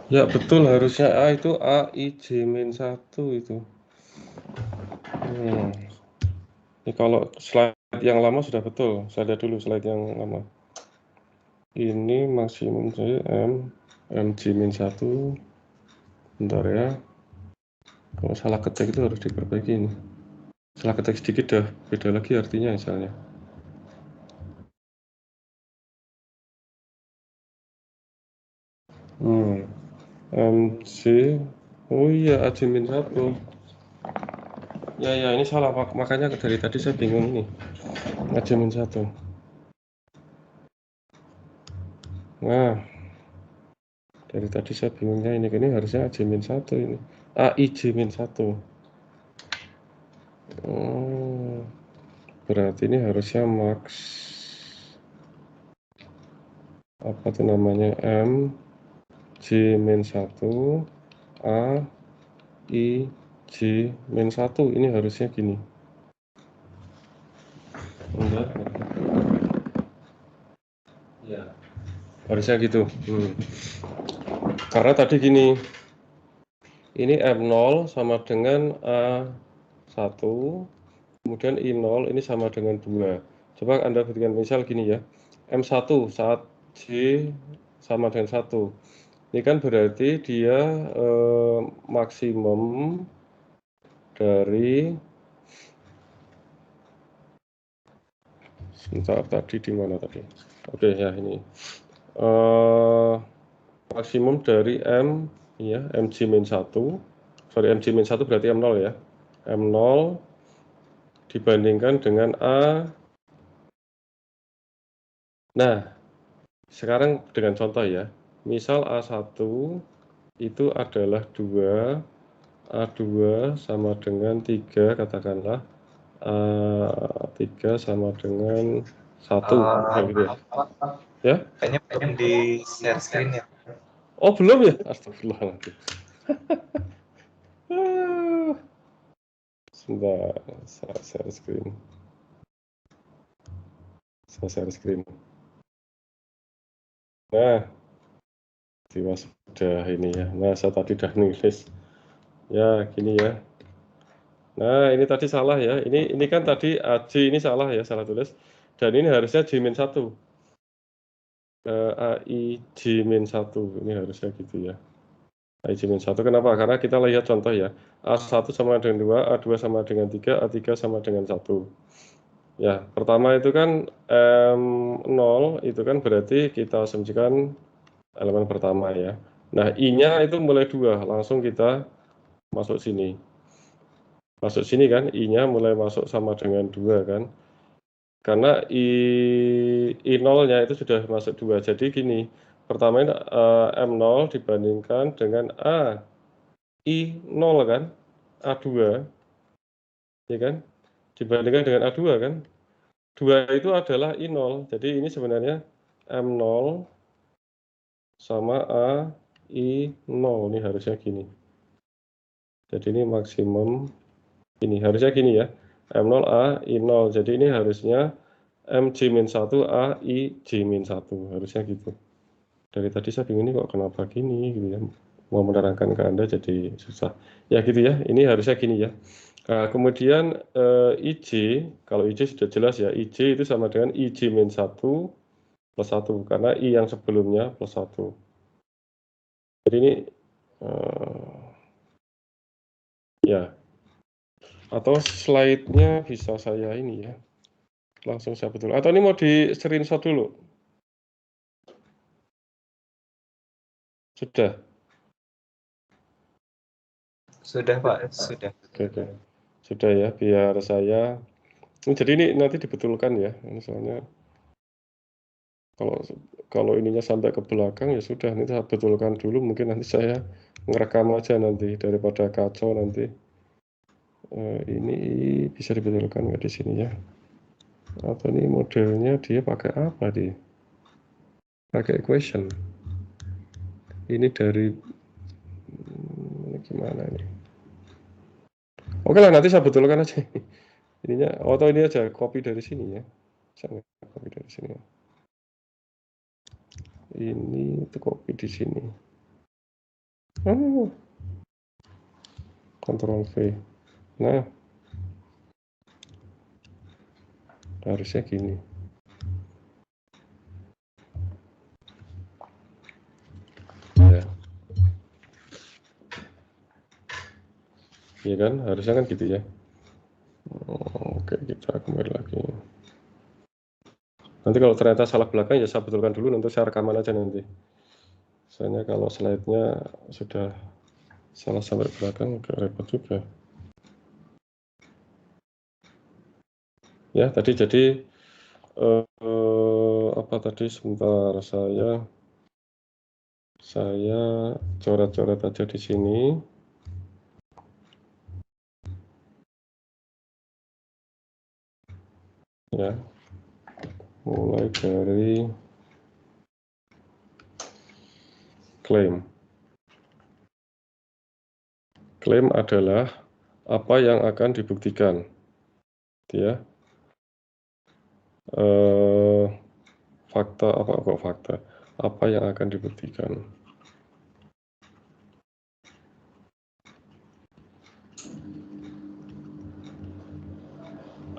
Ya betul, harusnya A itu A, I, J min 1 itu. Ini kalau slide yang lama sudah betul. Saya lihat dulu slide yang lama. Ini maksimum saya M, J min 1. Bentar ya. Kalau salah ketik itu harus diperbaiki ini. Salah ketik sedikit dah beda lagi artinya misalnya. MC, oh iya AJ min 1. Ya ini salah, makanya dari tadi saya bingung ini. AJ min 1. Nah, dari tadi saya bingungnya ini harusnya AJ min 1 ini. AIJ min 1. Berarti ini harusnya max apa tuh namanya, M J min 1 A I J min 1. Ini harusnya gini. Enggak. Ya. Harusnya gitu. Karena tadi gini. Ini M0 sama dengan A1, kemudian I0 ini sama dengan 2. Coba Anda berikan misal gini ya. M1 saat J sama dengan 1. Ini kan berarti dia maksimum dari, sebentar, tadi di mana tadi? Oke ya, ini maksimum dari M ya, MJ-1. Sorry, MJ-1 berarti M0 ya. M0 dibandingkan dengan A. Nah, sekarang dengan contoh ya. Misal A1 itu adalah 2, A2 sama dengan 3, katakanlah A3 sama dengan 1. Gitu ya. Ya? Kayaknya belum di share screen ya. Oh, belum ya? Astagfirullahaladzim. Sebentar, saya share screen. Nah, tiba sudah ini ya. Nah, saya tadi udah nulis. Ya, gini ya. Nah, ini tadi salah ya. Ini kan tadi AJ ini salah ya, salah tulis. Dan ini harusnya J-1. AI J-1. Ini harusnya gitu ya. AI J-1 kenapa? Karena kita lihat contoh ya. A1 sama dengan 2, A2 sama dengan 3, A3 sama dengan 1. Ya, pertama itu kan M0 itu kan berarti kita asumsikan elemen pertama ya. Nah, I-nya itu mulai 2, langsung kita masuk sini. Masuk sini kan, I-nya mulai masuk sama dengan 2 kan. Karena I0-nya itu sudah masuk 2. Jadi gini, pertama ini M0 dibandingkan dengan I0 kan, A2, ya kan? Dibandingkan dengan A2 kan. 2 itu adalah I0. Jadi ini sebenarnya M0 sama AI0. Ini harusnya gini. Jadi ini maksimum ini harusnya gini ya. M0 A I0. Jadi ini harusnya MJ-1 A I J-1 harusnya gitu. Dari tadi saya bingung ini kok kenapa gini gitu ya. Mau menerangkan ke Anda jadi susah. Ya gitu ya. Ini harusnya gini ya. Kemudian IJ, kalau IJ sudah jelas ya. IJ itu sama dengan IJ-1 plus 1 karena I yang sebelumnya plus 1. Jadi ini ya. Atau slide-nya bisa saya ini ya. Langsung saya betul. Atau ini mau di screenshot dulu? Sudah? Sudah, Pak. Sudah. Oke. Sudah ya, biar saya. Jadi ini nanti dibetulkan ya. Ini soalnya kalau ininya sampai ke belakang ya sudah, nanti saya betulkan dulu. Mungkin nanti saya ngerekam aja nanti daripada kacau nanti. Ini bisa dibetulkan nggak di sini ya? Atau ini modelnya dia pakai apa dia? Pakai equation. Ini dari ini gimana ini? Oke lah, nanti saya betulkan aja. Ininya, atau ini aja copy dari sini ya. Saya copy dari sini. Ini itu copy di sini. Ctrl V. Nah, harusnya gini. Ya. Iya kan, harusnya kan gitu ya. Oke, kita kembali lagi. Nanti kalau ternyata salah belakang ya saya betulkan dulu, nanti saya rekaman aja nanti. Soalnya kalau slide-nya sudah salah sampai belakang agak repot juga. Ya, tadi jadi apa tadi, sebentar, saya coret-coret aja di sini. Ya. Mulai dari klaim. Klaim adalah apa yang akan dibuktikan. Ya. Fakta apa kok fakta? Apa yang akan dibuktikan?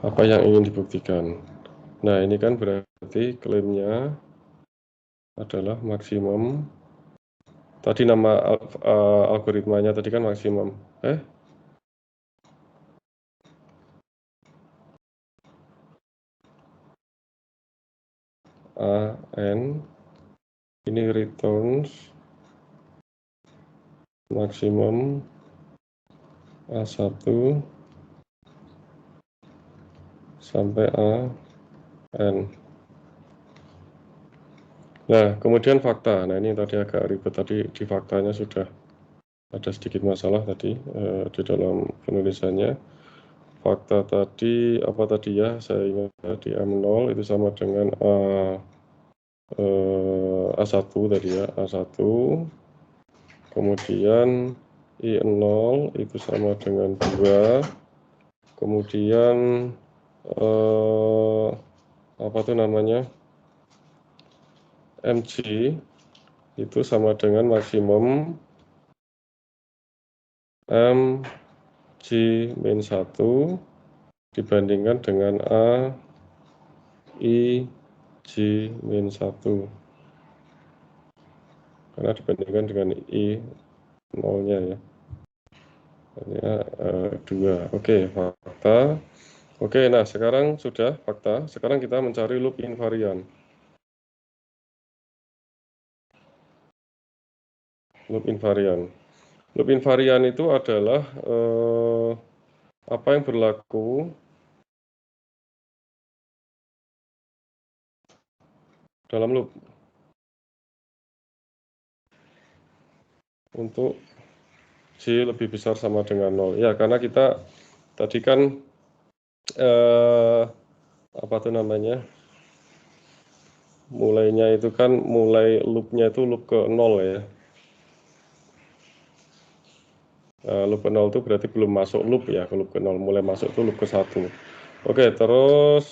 Apa yang ingin dibuktikan? Nah, ini kan berarti klaimnya adalah maksimum. Tadi nama algoritmanya tadi kan maksimum. AN ini returns maksimum A1 sampai AN. Nah, kemudian fakta. Nah, ini tadi agak ribet, tadi di faktanya sudah ada sedikit masalah tadi di dalam penulisannya. Fakta tadi apa tadi ya, saya ingat tadi M0 itu sama dengan A1 tadi ya, A1. Kemudian I0 itu sama dengan 2. Kemudian apa tuh namanya, MG itu sama dengan maksimum MG min 1 dibandingkan dengan A I G min 1, karena dibandingkan dengan I 0-nya ya. Hanya 2. Oke, fakta. Oke, nah sekarang sudah fakta. Sekarang kita mencari loop invariant. Loop invariant. Loop invariant itu adalah apa yang berlaku dalam loop untuk J lebih besar sama dengan 0. Ya, karena kita tadi kan apa tuh namanya, mulainya itu kan mulai loopnya itu loop ke 0 ya. Loop ke 0 itu berarti belum masuk loop ya. Ke loop ke 0 mulai masuk itu loop ke 1. Oke, terus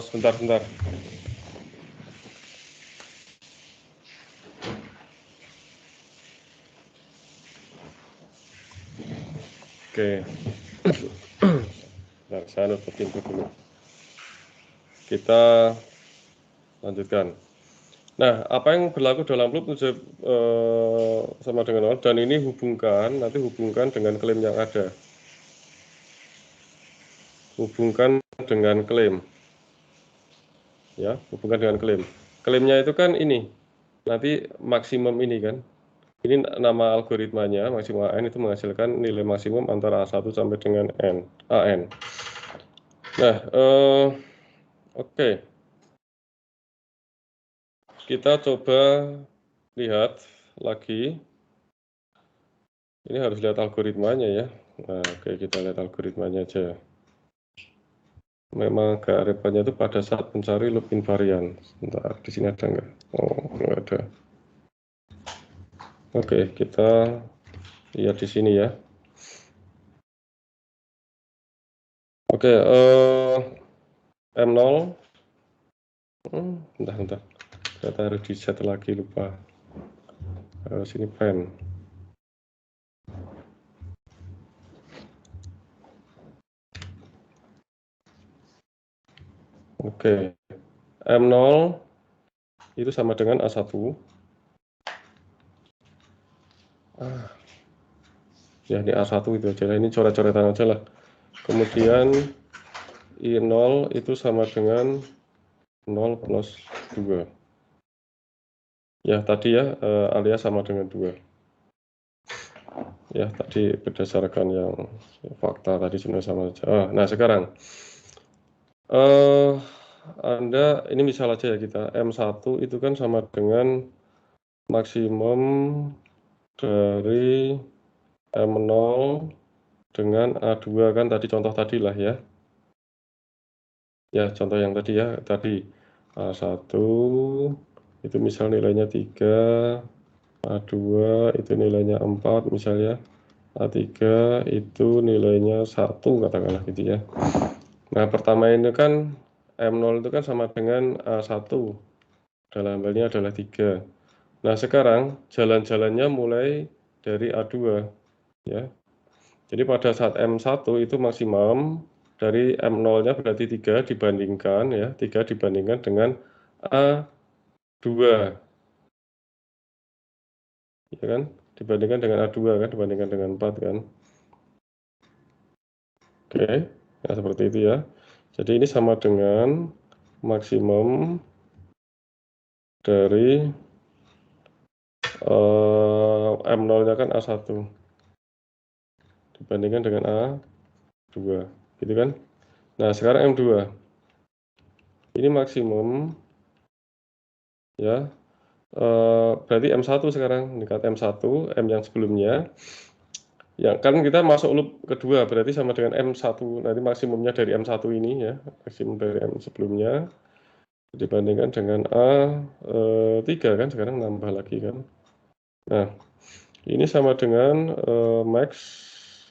sebentar. Oke. Nah, saya nutup pintu dulu. Kita lanjutkan. Nah, apa yang berlaku dalam loop sama dengan 0, dan ini nanti hubungkan dengan klaim yang ada. Hubungkan dengan klaim. Ya, hubungkan dengan klaim. Klaimnya itu kan ini. Nanti maksimum ini kan. Ini nama algoritmanya, maksimum AN itu menghasilkan nilai maksimum antara A1 sampai dengan AN. Nah, oke. Kita coba lihat lagi. Ini harus lihat algoritmanya ya. Nah, oke, kita lihat algoritmanya aja. Memang agak repotnya itu pada saat mencari loop invariant. Sebentar, di sini ada nggak? Oh, nggak ada. Oke, kita lihat di sini ya. Oke, M0. Bentar. Ternyata harus di set lagi, lupa. Sini pen. Oke. M0 itu sama dengan A1. Ya, ini A1 itu aja lah. Ini coret-coretan aja lah. Kemudian I0 itu sama dengan 0 plus 2. Ya, tadi ya, alias sama dengan 2. Ya, tadi berdasarkan yang fakta tadi sebenarnya sama saja. Nah, sekarang Anda, ini misal aja ya kita, M1 itu kan sama dengan maksimum dari M0 dengan A2 kan tadi contoh tadi lah ya. Ya, contoh yang tadi ya, tadi A1 itu misal nilainya 3, A2 itu nilainya 4 misalnya, A3 itu nilainya 1 katakanlah gitu ya. Nah, pertama ini kan M0 itu kan sama dengan A1, dalam hal ini adalah 3. Nah, sekarang jalan-jalannya mulai dari A2 ya. Jadi pada saat M1 itu maksimum dari M0-nya berarti 3 dibandingkan ya, 3 dibandingkan dengan A2. Ya kan? Dibandingkan dengan A2 kan, dibandingkan dengan 4 kan. Oke, nah seperti itu ya. Jadi ini sama dengan maksimum dari M0-nya kan A1 dibandingkan dengan A2, gitu kan? Nah, sekarang M2. Ini maksimum ya. Berarti M1 sekarang, dekat M1, M yang sebelumnya. Ya, kan kita masuk loop kedua, berarti sama dengan M1. Nanti maksimumnya dari M1 ini ya, maksimum dari M sebelumnya dibandingkan dengan A3 kan, sekarang nambah lagi kan. Nah, ini sama dengan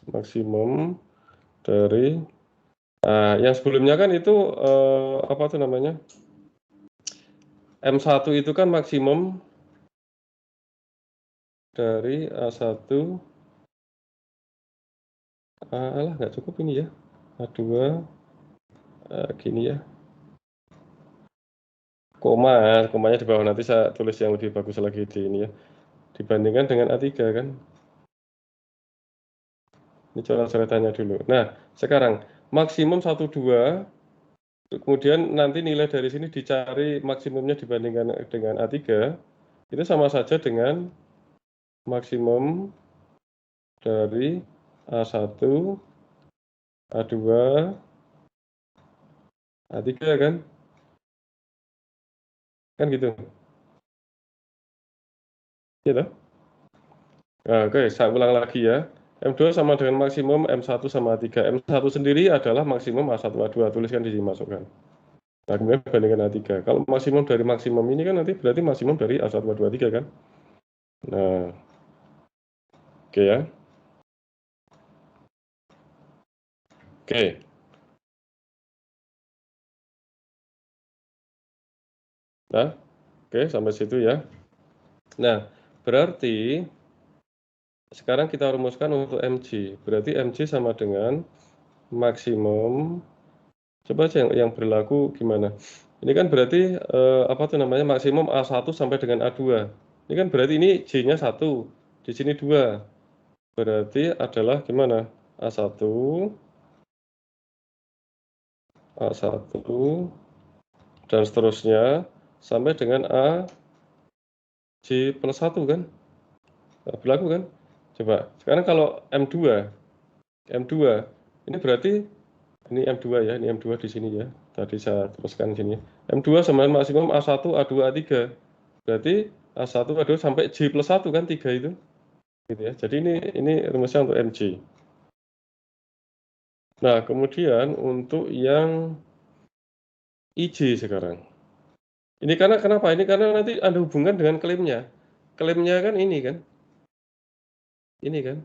maksimum dari yang sebelumnya kan itu apa tuh namanya? M1 itu kan maksimum dari A1. Alah, nggak cukup ini ya. A2 gini ya. Komanya di bawah, nanti saya tulis yang lebih bagus lagi di ini ya. Dibandingkan dengan A3 kan. Ini coret-coretannya dulu. Nah, sekarang maksimum 1, 2, kemudian nanti nilai dari sini dicari maksimumnya dibandingkan dengan A3, itu sama saja dengan maksimum dari A1, A2, A3 kan? Kan gitu. Gitu. Nah, oke, saya ulang lagi ya. M2 sama dengan maksimum M1 sama A3. M1 sendiri adalah maksimum A1, A2. Tuliskan di sini, masukkan. Nah, kemudian bandingkan A3. Kalau maksimum dari maksimum ini kan nanti berarti maksimum dari A1, A2, A3 kan? Nah, oke ya. Oke. Nah, oke, sampai situ ya. Nah, berarti sekarang kita rumuskan untuk mg. Berarti mg sama dengan maksimum. Coba aja yang berlaku gimana. Ini kan berarti apa tuh namanya, maksimum A1 sampai dengan A2. Ini kan berarti ini J-nya 1, di sini 2. Berarti adalah gimana? A1, A1, dan seterusnya sampai dengan J plus 1 kan? Nah, berlaku kan? Coba, sekarang kalau M2, ini berarti ini M2 ya, ini M2 di sini ya. Tadi saya teruskan di sini. M2 sama maksimum A1, A2, A3. Berarti A1, A2 sampai J plus 1 kan, 3 itu. Gitu ya. Jadi ini rumusnya untuk MG. Nah, kemudian untuk yang IJ sekarang. Ini karena kenapa? Ini karena nanti ada hubungan dengan klaimnya. Klaimnya kan ini kan. Ini kan.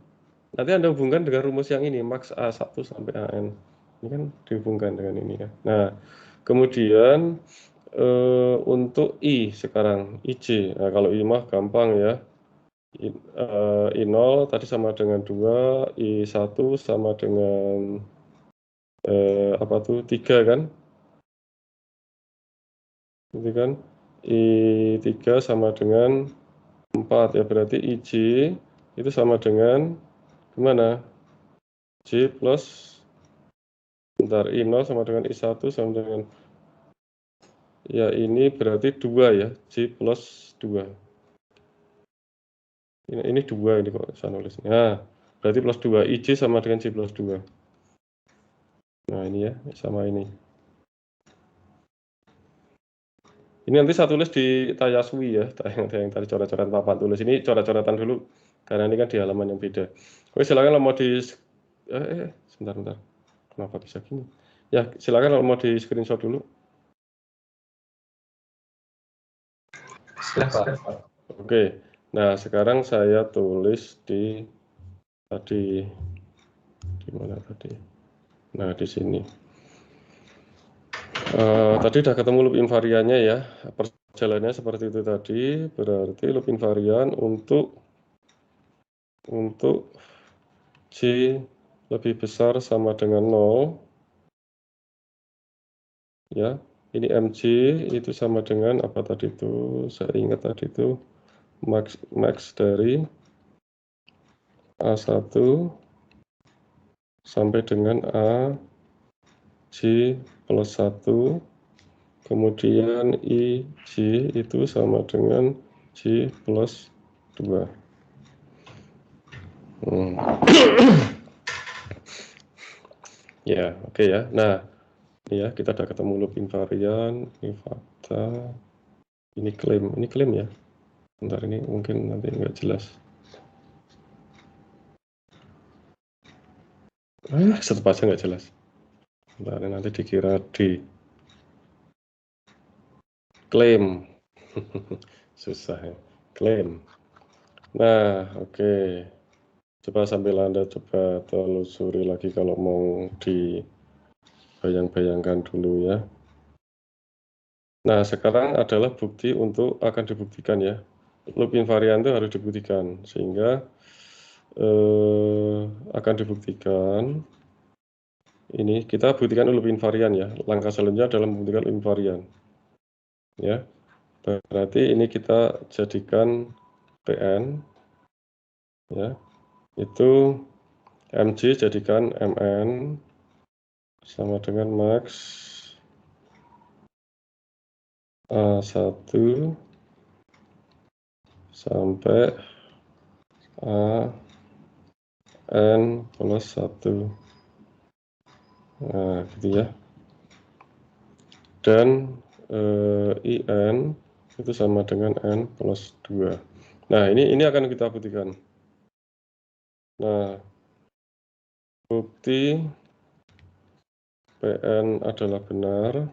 Nanti Anda hubungkan dengan rumus yang ini, max A1 sampai AN. Ini kan dihubungkan dengan ini ya. Nah, kemudian untuk I sekarang, IJ. Nah, kalau I mah gampang ya. I0 tadi sama dengan 2, I1 sama dengan apa tuh 3 kan? Itu kan I3 sama dengan 4 ya, berarti IJ itu sama dengan gimana? J plus bentar, I0 sama dengan I1 sama dengan ya ini berarti 2 ya, J plus 2. Ini 2 ini kok saya nulisnya. Nah, berarti plus 2 IJ sama dengan J plus 2. Nah, ini ya, sama ini. Ini nanti saya tulis di Tayaswi ya, yang tadi coret-coretan papan tulis. Ini coret-coretan dulu, karena ini kan di halaman yang beda. Oke, silakan kalau mau di... sebentar. Kenapa bisa gini? Ya, silakan kalau mau di screenshot dulu. Silakan, Pak. Oke, nah sekarang saya tulis di tadi, di mana tadi? Nah, di sini. Tadi udah ketemu loop invariannya ya. Perjalanannya seperti itu tadi, berarti loop invarian untuk J lebih besar sama dengan 0 ya. Ini MJ itu sama dengan apa tadi itu? Saya ingat tadi itu max dari A1 sampai dengan AJ plus 1, kemudian IJ itu sama dengan J plus 2. Ya, oke ya. Nah, ini ya, kita udah ketemu loop invarian, ini fakta, ini klaim ya. Bentar, ini mungkin nanti nggak jelas. Tetap aja nggak jelas. Bentar, nanti dikira di klaim. Susah ya, klaim. Nah, oke. Coba sambil Anda coba telusuri lagi kalau mau dibayang-bayangkan dulu ya. Nah, sekarang adalah bukti untuk akan dibuktikan ya. Loop invarian itu harus dibuktikan, sehingga akan dibuktikan. Ini kita buktikan loop invarian ya. Langkah selanjutnya adalah membuktikan loop invarian. Ya. Berarti ini kita jadikan PN ya. Itu MJ jadikan MN sama dengan max A1 sampai AN plus 1. Nah, gitu ya. Dan IN itu sama dengan N plus 2. Nah, ini akan kita buktikan. Nah, bukti PN adalah benar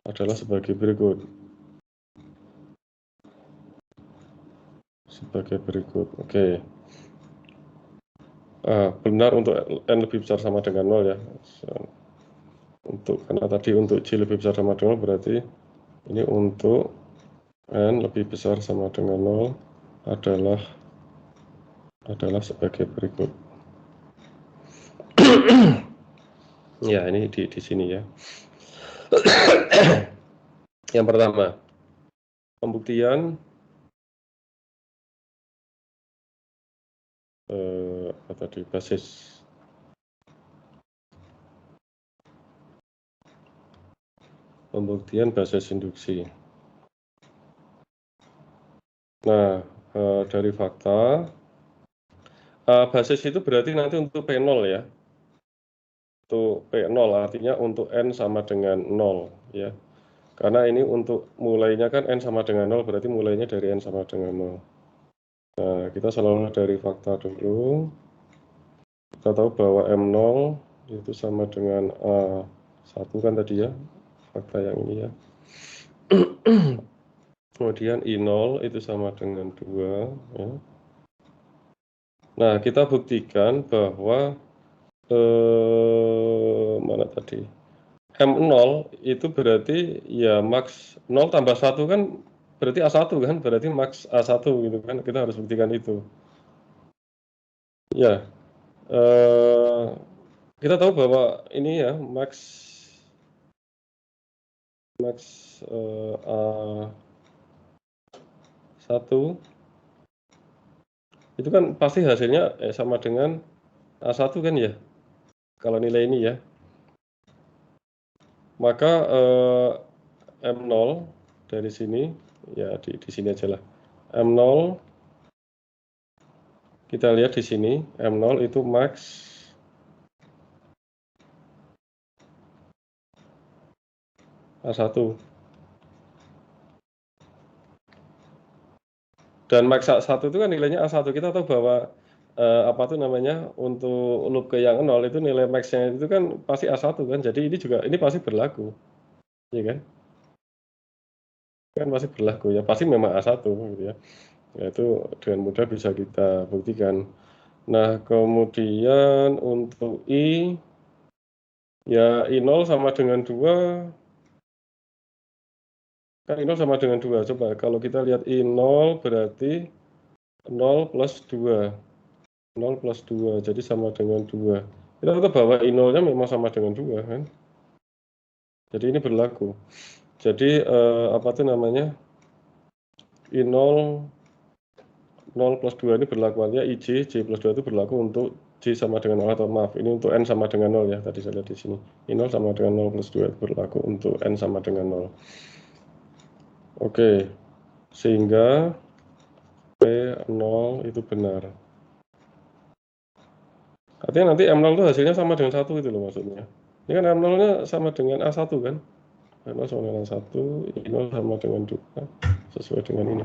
adalah sebagai berikut. Oke. Benar untuk N lebih besar sama dengan 0 ya. Karena tadi untuk J lebih besar sama dengan 0, berarti ini untuk N lebih besar sama dengan 0 adalah sebagai berikut. Ya, ini di sini ya. Yang pertama, pembuktian apa tadi, basis. Pembuktian basis induksi. Nah, dari fakta, basis itu berarti nanti untuk P0 ya. Untuk P0 artinya untuk N sama dengan 0 ya. Karena ini untuk mulainya kan N sama dengan 0, berarti mulainya dari N sama dengan 0. Nah, kita selalu dari fakta dulu. Kita tahu bahwa M0 itu sama dengan A1 kan tadi ya, fakta yang ini ya. Kemudian I0 itu sama dengan 2 ya. Nah, kita buktikan bahwa mana tadi? M0 itu berarti ya max 0 tambah 1 kan berarti A1 kan, berarti max A1 gitu kan, kita harus buktikan itu. Ya, kita tahu bahwa ini ya, max A1 itu kan pasti hasilnya sama dengan A1 kan ya, kalau nilai ini ya. Maka M0 dari sini, ya di sini aja lah. M0, kita lihat di sini, M0 itu max A1. Dan max A1 itu kan nilainya A1. Kita tahu bahwa apa tuh namanya, untuk loop ke yang 0 itu nilai max-nya itu kan pasti A1 kan. Jadi ini pasti berlaku. Iya kan? Kan pasti berlaku ya. Pasti memang A1 gitu ya. Itu dengan mudah bisa kita buktikan. Nah, kemudian untuk I, ya I0 sama dengan 2. Kan I0 sama dengan 2. Coba kalau kita lihat I0 berarti 0 plus 2. 0 plus 2, jadi sama dengan 2. Kita tahu bahwa I0-nya memang sama dengan 2 kan. Jadi ini berlaku. Jadi apa tuh namanya, I0 0 plus 2 ini berlakuannya IJ, J plus 2 itu berlaku untuk J sama dengan 0, atau maaf, ini untuk N sama dengan 0 ya, tadi saya lihat di sini. I0 sama dengan 0 plus 2 itu berlaku untuk N sama dengan 0. Oke, sehingga P0 itu benar. Artinya nanti M0 itu hasilnya sama dengan 1 itu loh maksudnya. Ini kan M0-nya sama dengan A1 kan. M0 sama dengan 1, I0 sama dengan 2, sesuai dengan ini.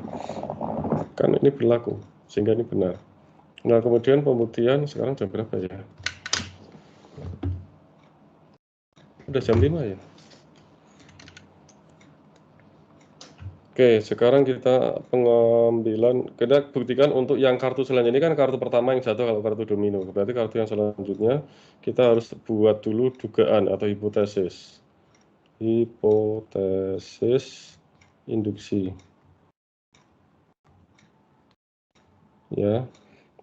Kan ini berlaku, sehingga ini benar. Nah, kemudian pembuktian sekarang jam berapa ya? Udah jam 5 ya? Oke, sekarang kita pengambilan, kita buktikan untuk yang kartu selanjutnya. Ini kan kartu pertama yang jatuh kalau kartu domino. Berarti kartu yang selanjutnya kita harus buat dulu dugaan atau hipotesis. Hipotesis induksi. Ya,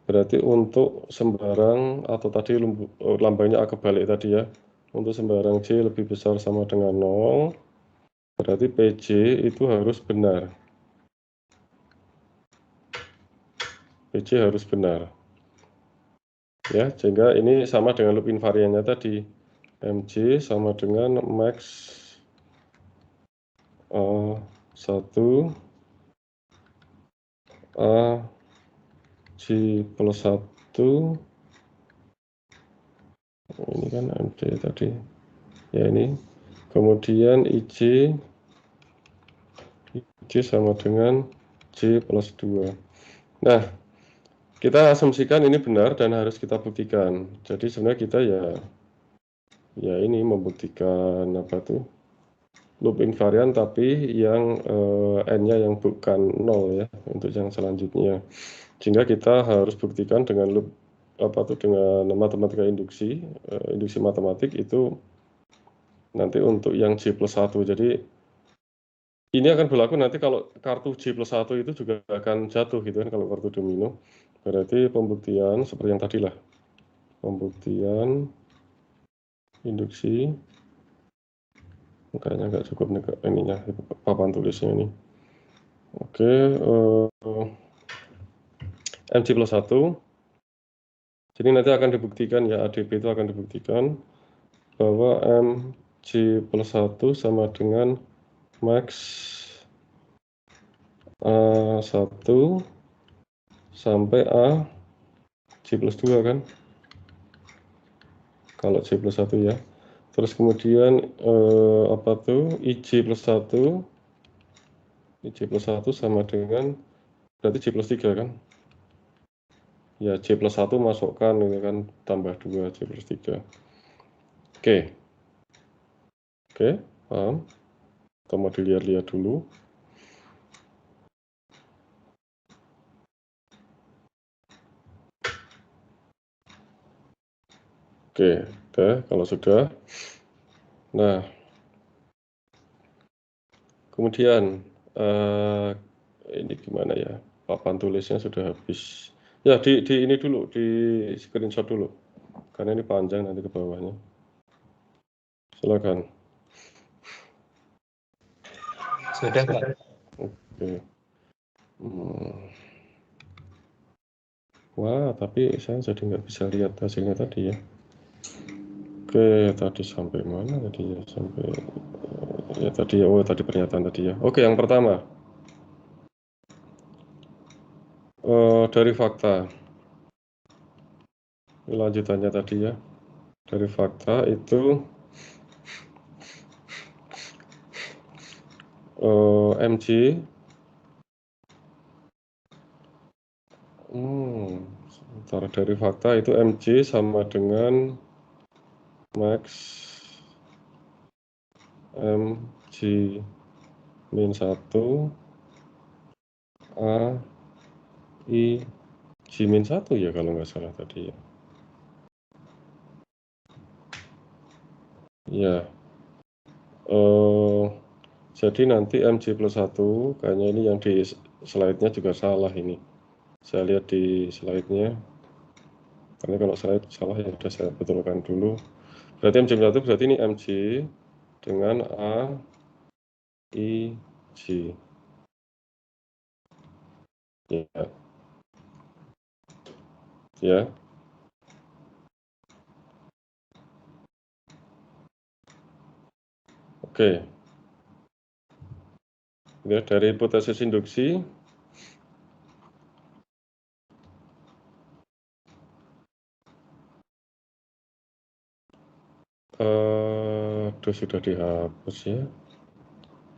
berarti untuk sembarang, atau tadi lambangnya agak balik tadi ya. Untuk sembarang J lebih besar sama dengan 0, berarti PJ itu harus benar. PJ harus benar. Ya, sehingga ini sama dengan loop invariannya tadi. MJ sama dengan max 1 A J plus 1. Ini kan MJ tadi. Ya ini. Kemudian IJ sama dengan J plus 2. Nah, kita asumsikan ini benar dan harus kita buktikan. Jadi sebenarnya kita ya ini membuktikan apa tuh, loop invarian tapi yang n-nya yang bukan 0 ya untuk yang selanjutnya. Sehingga kita harus buktikan dengan loop apa tuh, dengan matematika induksi, induksi matematik itu nanti untuk yang J plus 1. Jadi ini akan berlaku nanti kalau kartu J plus 1 itu juga akan jatuh gitu kan, kalau kartu domino. Berarti pembuktian seperti yang tadi lah. Pembuktian induksi, kayaknya nggak cukup nih ininya, papan tulisnya ini. Oke, MJ plus 1. Jadi nanti akan dibuktikan ya, ADB itu akan dibuktikan bahwa MJ plus 1 sama dengan max A1 sampai A J plus 2 kan, kalau J plus 1 ya. Terus kemudian apa tuh, IJ plus 1, IJ plus 1 sama dengan berarti J plus 3 kan. Ya, J plus 1 masukkan ini kan, tambah 2 J plus 3. Oke, paham? Kita mau dilihat-lihat dulu. Oke, udah kalau sudah. Nah, kemudian Ini gimana ya? Papan tulisnya sudah habis. Ya, di ini dulu, di screenshot dulu. Karena ini panjang nanti ke bawahnya. Silakan. Sudah, Pak. Oke. Wah, tapi saya jadi nggak bisa lihat hasilnya tadi ya. Oke, tadi sampai mana tadi ya? Sampai ya tadi ya. Oh, tadi pernyataan tadi ya. Oke, yang pertama. Dari fakta. Ini lanjutannya tadi ya. Dari fakta itu mg sebentar, dari fakta itu mg sama dengan max mg min 1 a i g min 1 ya kalau nggak salah tadi ya. Ya, jadi nanti mg plus 1 kayaknya ini yang di slide-nya juga salah ini. Saya lihat di slide-nya. Karena kalau slide salah ya sudah saya betulkan dulu. Berarti mg plus 1 berarti ini mg dengan a i g. Ya. Ya. Oke. Ya, dari hipotesis induksi sudah dihapus ya.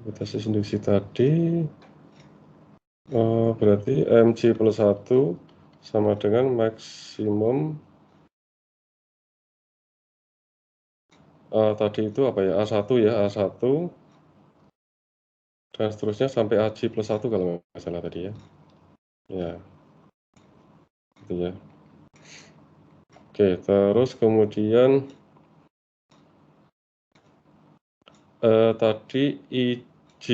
Hipotesis induksi tadi berarti mg plus 1 sama dengan maksimum tadi itu apa ya, A1 ya, A1 dan seterusnya sampai AG plus 1 kalau nggak salah tadi ya. Ya, gitu ya. Oke, terus kemudian tadi IG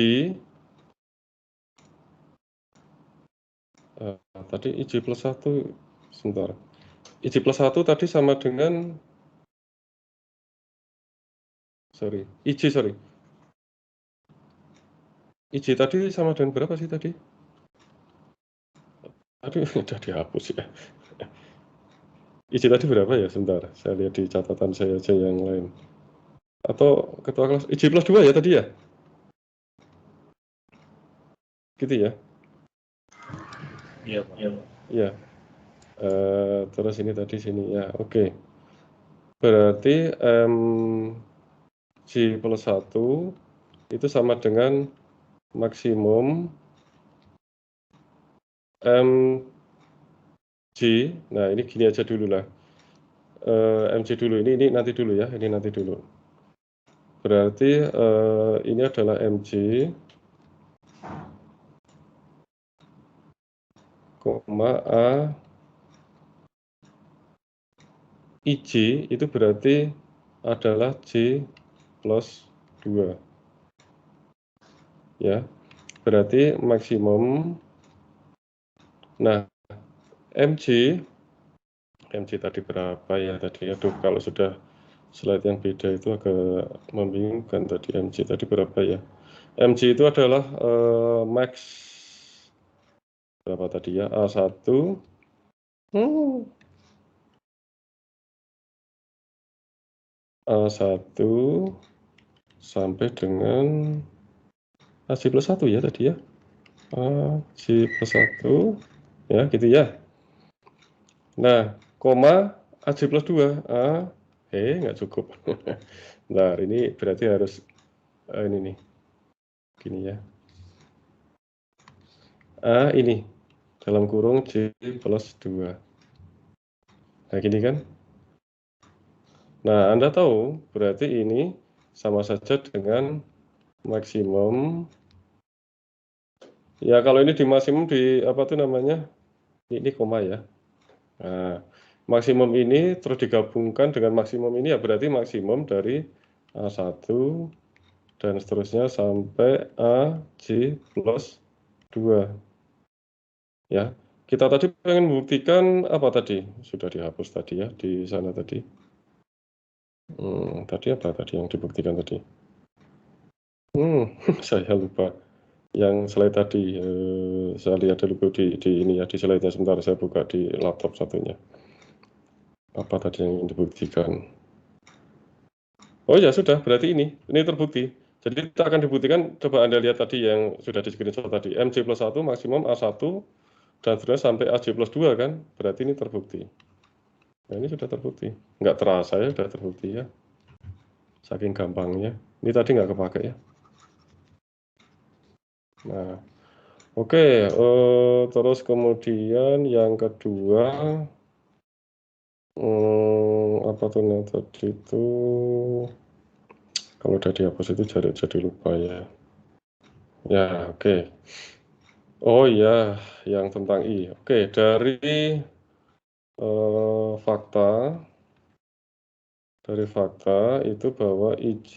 tadi IG plus 1 sebentar. IG plus 1 tadi sama dengan IG tadi sama dengan berapa sih tadi? Aduh, udah dihapus ya. IG tadi berapa ya? Sebentar, saya lihat di catatan saya aja yang lain. Atau ketua kelas IG plus 2 ya tadi ya? Gitu ya? Iya, Pak. Iya. Terus ini tadi sini ya. Oke. Berarti G plus 1 itu sama dengan maksimum mg. Nah, ini gini aja dulu lah. mg dulu, ini nanti dulu ya, ini nanti dulu. Berarti ini adalah mg, a ig itu berarti adalah G plus 2. Ya, berarti maksimum. Nah, mg tadi berapa ya tadi? Aduh, kalau sudah slide yang beda itu agak membingungkan tadi. Mg tadi berapa ya? Mg itu adalah max berapa tadi ya? A1 A1 sampai dengan AG plus 1 ya tadi ya. AG plus 1 ya gitu ya. Nah, koma AG plus 2 nggak cukup. Nah, ini berarti harus ini nih gini ya. Ini dalam kurung G plus 2. Nah, gini kan. Nah, Anda tahu berarti ini sama saja dengan maksimum. Ya, kalau ini di maksimum di apa tuh namanya? Ini koma ya. Nah, maksimum ini terus digabungkan dengan maksimum ini ya berarti maksimum dari A1 dan seterusnya sampai AJ plus 2. Ya, kita tadi pengen membuktikan apa tadi? Sudah dihapus tadi ya, di sana tadi. Tadi apa tadi yang dibuktikan tadi? Saya lupa. Yang slide tadi, saya lihat dulu di ini ya, di slide-nya sebentar, saya buka di laptop satunya. Apa tadi yang dibuktikan? Oh ya sudah, berarti ini terbukti. Jadi kita akan dibuktikan, coba Anda lihat tadi yang sudah di screenshot tadi, MC plus 1 maksimum A1 dan seterusnya sampai AC plus 2 kan, berarti ini terbukti. Nah ini sudah terbukti, nggak terasa ya, sudah terbukti ya, saking gampangnya. Ini tadi nggak kepake ya. Nah, oke, terus kemudian yang kedua, apa tuh tadi itu, kalau udah dihapus itu jadi lupa ya. Ya, oke. Oh iya, yang tentang I. Oke, dari fakta itu bahwa IJ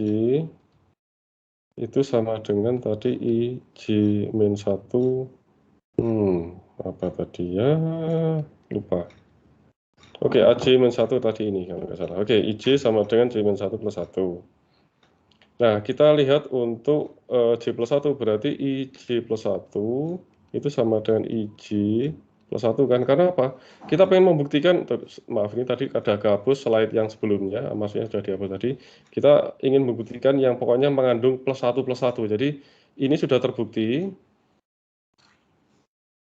itu sama dengan tadi IJ min 1. Apa tadi ya? Lupa. Oke, AJ min 1 tadi ini kalau nggak salah. Oke, IJ sama dengan J min 1 plus 1. Nah, kita lihat untuk J plus 1, berarti IJ plus 1 itu sama dengan IJ plus 1 kan? Karena apa? Kita pengen membuktikan, maaf ini tadi ada kehapus slide yang sebelumnya, maksudnya sudah dihapus tadi. Kita ingin membuktikan yang pokoknya mengandung plus 1 plus 1. Jadi ini sudah terbukti.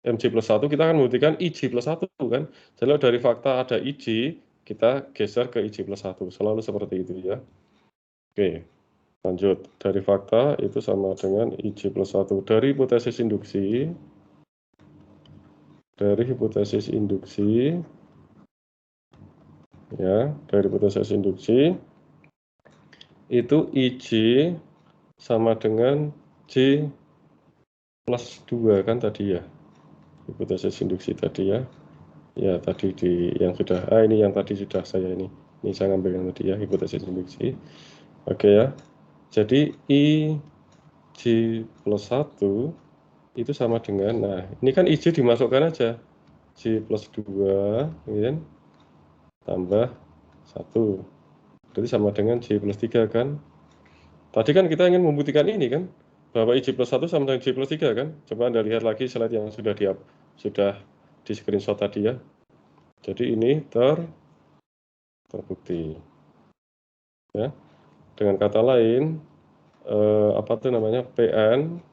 MC plus 1, kita akan membuktikan IJ plus 1 kan. Jadi dari fakta ada IJ, kita geser ke IJ plus 1. Selalu seperti itu ya. Oke. Lanjut, dari fakta itu sama dengan IJ plus 1. Dari hipotesis induksi, ya, dari hipotesis induksi, itu IJ sama dengan J plus 2 kan tadi ya, hipotesis induksi tadi ya. Ya, tadi yang sudah, ini yang tadi sudah saya ini saya ngambil yang tadi ya, hipotesis induksi. Oke ya. Jadi IJ plus 1 itu sama dengan, nah ini kan IJ dimasukkan aja, J plus 2 ya, tambah 1, berarti sama dengan J plus 3 kan. Tadi kan kita ingin membuktikan ini kan, bahwa IJ plus 1 sama dengan J plus 3 kan. Coba Anda lihat lagi slide yang sudah di screenshot tadi ya. Jadi ini terbukti ya. Dengan kata lain, apa tuh namanya, PN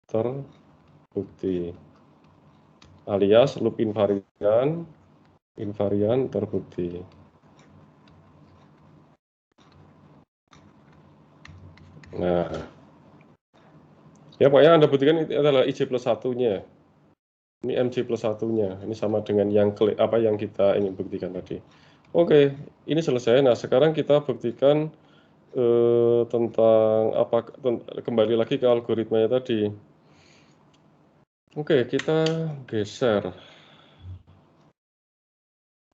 terbukti, alias loop invarian terbukti. Nah, ya pokoknya Anda buktikan itu adalah IJ plus 1-nya. Ini MC plus 1-nya. Ini sama dengan yang kita ingin buktikan tadi. Oke, ini selesai. Nah, sekarang kita buktikan tentang kembali lagi ke algoritmanya tadi. Oke, kita geser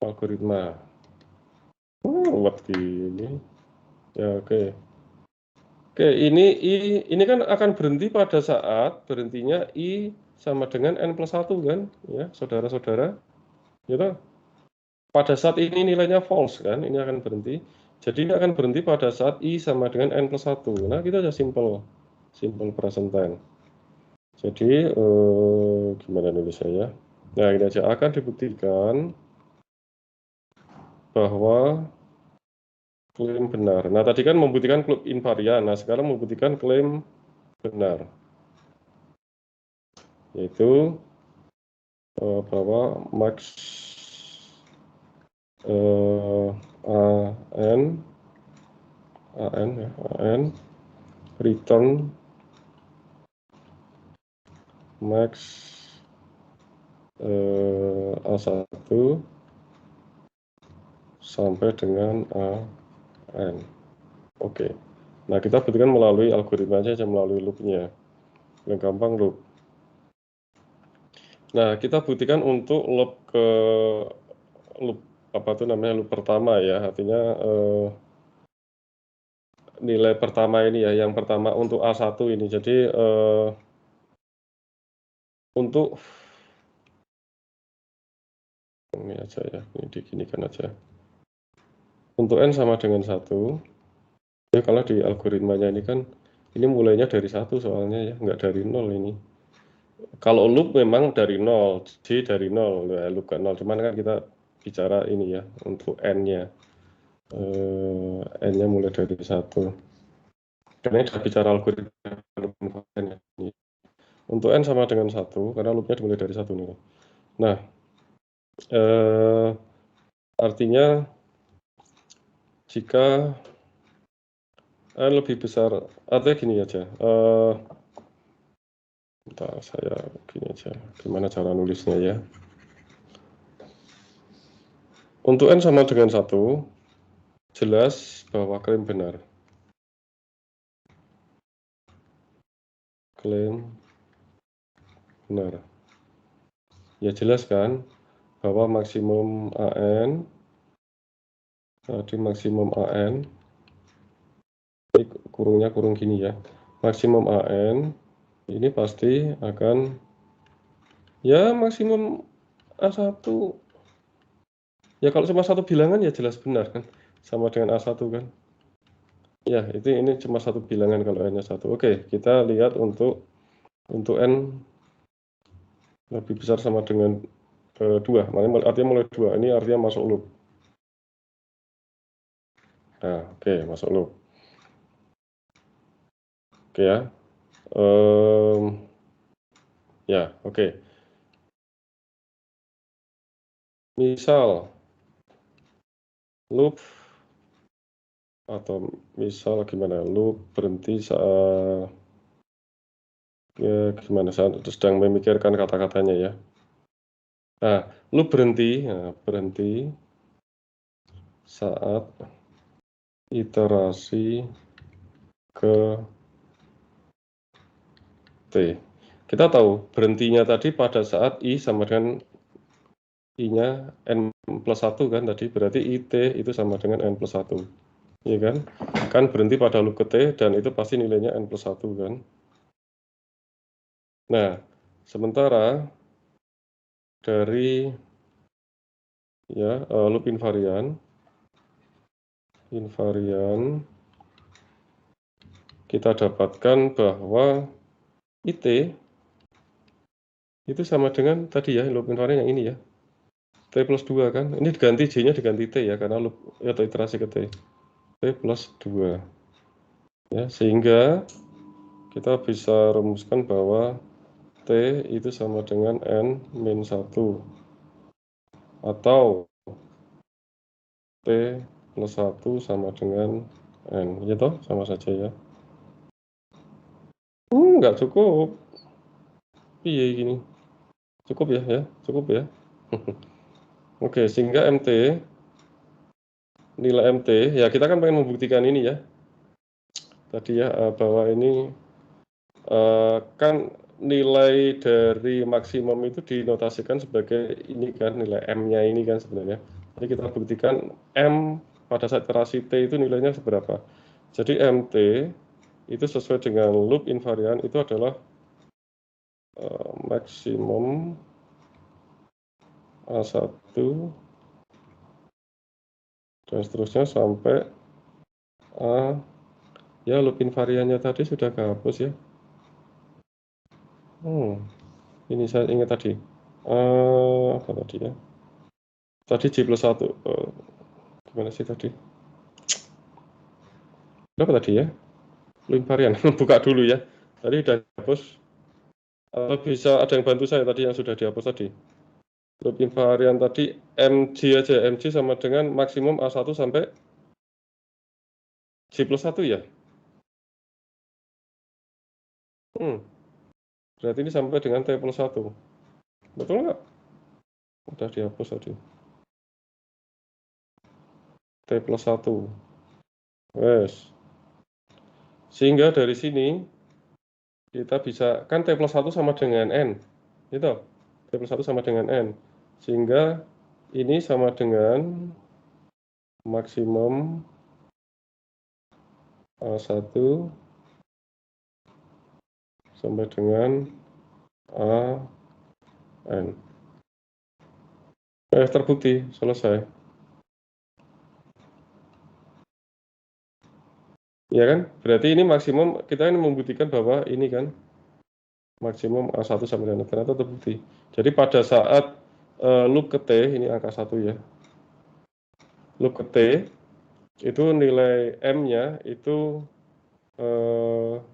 algoritma. Buat gini. Ya, oke. Oke, ini kan akan berhenti pada saat berhentinya I sama dengan N plus 1 kan, ya, saudara-saudara. Gitu. Pada saat ini nilainya false kan, ini akan berhenti. Jadi ini akan berhenti pada saat I sama dengan N plus 1. Nah, kita aja simple present time. Jadi, gimana nulis saya? Nah, ini aja akan dibuktikan bahwa klaim benar. Nah, tadi kan membuktikan klaim invarian. Nah, sekarang membuktikan klaim benar. Yaitu bahwa max AN return max A1 sampai dengan AN. Oke. Nah, kita buktikan melalui algoritma saja, melalui loopnya. Yang gampang loop. Nah, kita buktikan untuk loop apa tuh namanya, loop pertama ya, artinya nilai pertama ini ya, yang pertama untuk A1 ini. Jadi untuk ini aja ya, ini diginikan aja. Untuk N sama dengan 1. Ya kalau di algoritmanya ini kan, ini mulainya dari 1 soalnya ya, nggak dari 0 ini. Kalau loop memang dari 0, J dari 0, ya, loop ke 0. Cuman kan kita bicara ini ya, untuk N-nya. N-nya mulai dari 1. Karena ini sudah bicara algoritma ya. Untuk N sama dengan 1, karena loopnya dimulai dari 1 nih. Nah, artinya jika N lebih besar, artinya gini aja. Bentar, saya gini aja. Gimana cara nulisnya ya? Untuk N sama dengan 1, jelas bahwa klaim benar. Klaim benar. Ya jelas kan bahwa maksimum AN, tadi maksimum AN, ini kurungnya kurung gini ya. Maksimum AN ini pasti akan ya maksimum A1. Ya kalau cuma satu bilangan ya jelas benar kan, sama dengan A1 kan. Ya ini cuma satu bilangan kalau N-nya 1. Oke, kita lihat untuk N lebih besar sama dengan 2, artinya mulai 2, ini artinya masuk loop. Nah, oke, masuk loop. Oke ya. Ya, oke. Misal loop atau misal gimana? Loop berhenti saat ya, gimana saat sedang memikirkan kata-katanya ya. Nah, loop berhenti saat iterasi ke T. Kita tahu berhentinya tadi pada saat I sama dengan I-nya N plus 1 kan tadi, berarti IT itu sama dengan N plus 1. Iya kan? Kan berhenti pada loop ke T dan itu pasti nilainya N plus 1 kan. Nah, sementara dari ya loop invarian kita dapatkan bahwa IT itu sama dengan tadi ya, loop invarian yang ini ya, T plus 2 kan. Ini diganti J-nya diganti T ya, karena loop atau iterasi ke T. T plus 2. Ya, sehingga kita bisa rumuskan bahwa T itu sama dengan N min 1. Atau T plus 1 sama dengan N. Gitu, sama saja ya. Nggak cukup. Iya gini. Cukup ya, cukup ya. Oke, sehingga nilai MT, ya kita kan pengen membuktikan ini ya. Tadi ya, bahwa ini kan nilai dari maksimum itu dinotasikan sebagai ini kan, nilai M-nya ini kan sebenarnya. Jadi kita buktikan M pada saat iterasi T itu nilainya seberapa. Jadi MT itu sesuai dengan loop invarian itu adalah maksimum A1 dan seterusnya sampai A. Ya, loop invariannya tadi sudah kehapus ya. Ini saya ingat tadi. Apa tadi ya? Tadi J plus 1. Gimana sih tadi? Berapa tadi ya? Loop invarian. Buka dulu ya. Tadi sudah dihapus. Atau bisa ada yang bantu saya tadi yang sudah dihapus tadi. Loop invarian tadi MJ aja. MJ sama dengan maksimum A1 sampai J plus 1 ya? Berarti ini sampai dengan T plus 1. Betul nggak? Udah dihapus tadi. T plus 1. Yes. Sehingga dari sini kita bisa, kan T plus 1 sama dengan N. Gitu. T plus 1 sama dengan N. Sehingga ini sama dengan maksimum A1 sampai dengan AN. Terbukti, selesai. Ya kan? Berarti ini maksimum, kita ini membuktikan bahwa ini kan maksimum A1 sampai dengan ternyata terbukti. Jadi pada saat loop ke T, ini angka 1 ya. Loop ke T, itu nilai M-nya itu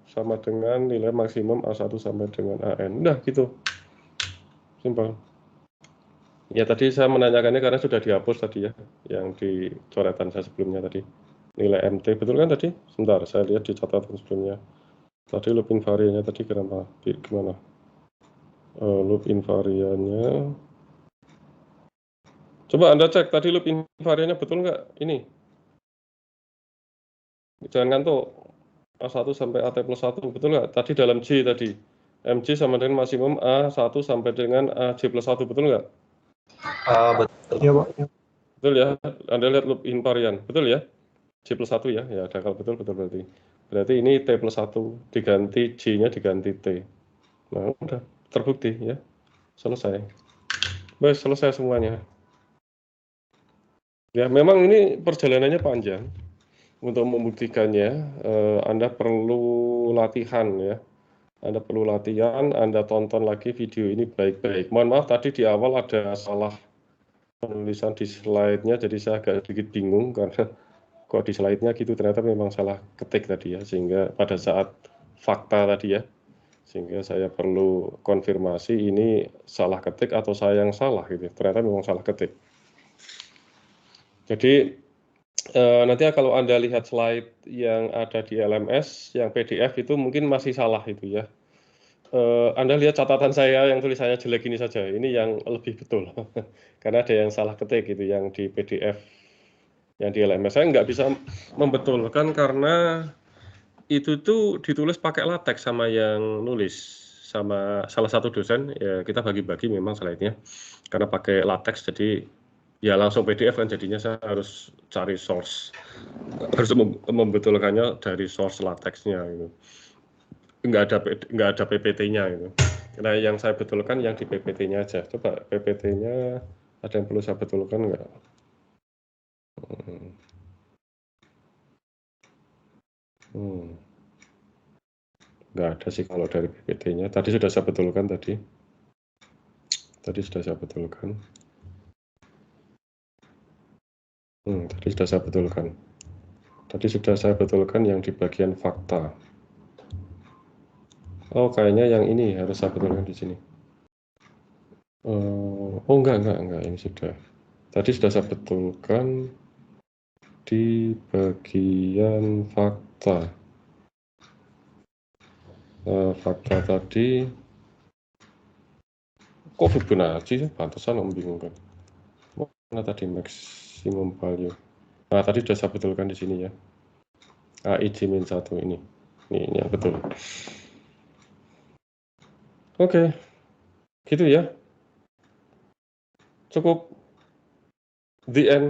sama dengan nilai maksimum A1 sampai dengan AN. Udah gitu. Simpel. Ya tadi saya menanyakannya karena sudah dihapus tadi ya, yang di coretan saya sebelumnya tadi. Nilai MT, betul kan tadi? Sebentar, saya lihat di catatan sebelumnya. Tadi loop invariannya tadi kenapa? Gimana? Loop invariannya. Coba Anda cek tadi loop invariannya betul nggak? Ini. Jangan ngantuk. A1 sampai AT plus 1, betul nggak? Tadi dalam J tadi. MJ sama dengan maksimum A1 sampai dengan AJ plus 1, betul nggak? Betul. Iya, Pak. Betul ya? Anda lihat loop invarian, betul ya? J plus 1 ya? Ya, kalau betul berarti. Berarti ini T plus 1, diganti J-nya diganti T. Nah, udah terbukti ya. Selesai. Baik, selesai semuanya. Ya, memang ini perjalanannya panjang. Untuk membuktikannya, Anda perlu latihan ya. Anda perlu latihan, Anda tonton lagi video ini baik-baik. Mohon maaf tadi di awal ada salah penulisan di slide-nya, jadi saya agak sedikit bingung karena kok di slide-nya gitu, ternyata memang salah ketik tadi ya, sehingga pada saat fakta tadi ya, sehingga saya perlu konfirmasi ini salah ketik atau saya yang salah gitu, ternyata memang salah ketik. Jadi nanti kalau Anda lihat slide yang ada di LMS, yang PDF itu mungkin masih salah itu ya. Anda lihat catatan saya yang tulisannya jelek ini saja, ini yang lebih betul. Karena ada yang salah ketik gitu, yang di PDF, yang di LMS. Saya nggak bisa membetulkan karena itu tuh ditulis pakai latex sama yang nulis, sama salah satu dosen, ya kita bagi-bagi memang slide-nya. Karena pakai latex, jadi ya langsung PDF kan jadinya saya harus cari source. Harus membetulkannya dari source latexnya gitu. Nggak ada PPT-nya gitu. Nah, yang saya betulkan yang di PPT-nya aja. Coba PPT-nya ada yang perlu saya betulkan nggak? Nggak ada sih kalau dari PPT-nya. Tadi sudah saya betulkan tadi. Tadi sudah saya betulkan. Tadi sudah saya betulkan. Tadi sudah saya betulkan yang di bagian fakta. Oh, kayaknya yang ini harus saya betulkan di sini. Oh, enggak, ini sudah. Tadi sudah saya betulkan di bagian fakta. Fakta tadi, kok Fibonacci sih? Pantesan membingungkan. Mana tadi maksimum value? Nah, tadi sudah saya betulkan di sini ya. AIJ-1 ini. Ini yang betul. Oke. Gitu ya. Cukup. The end.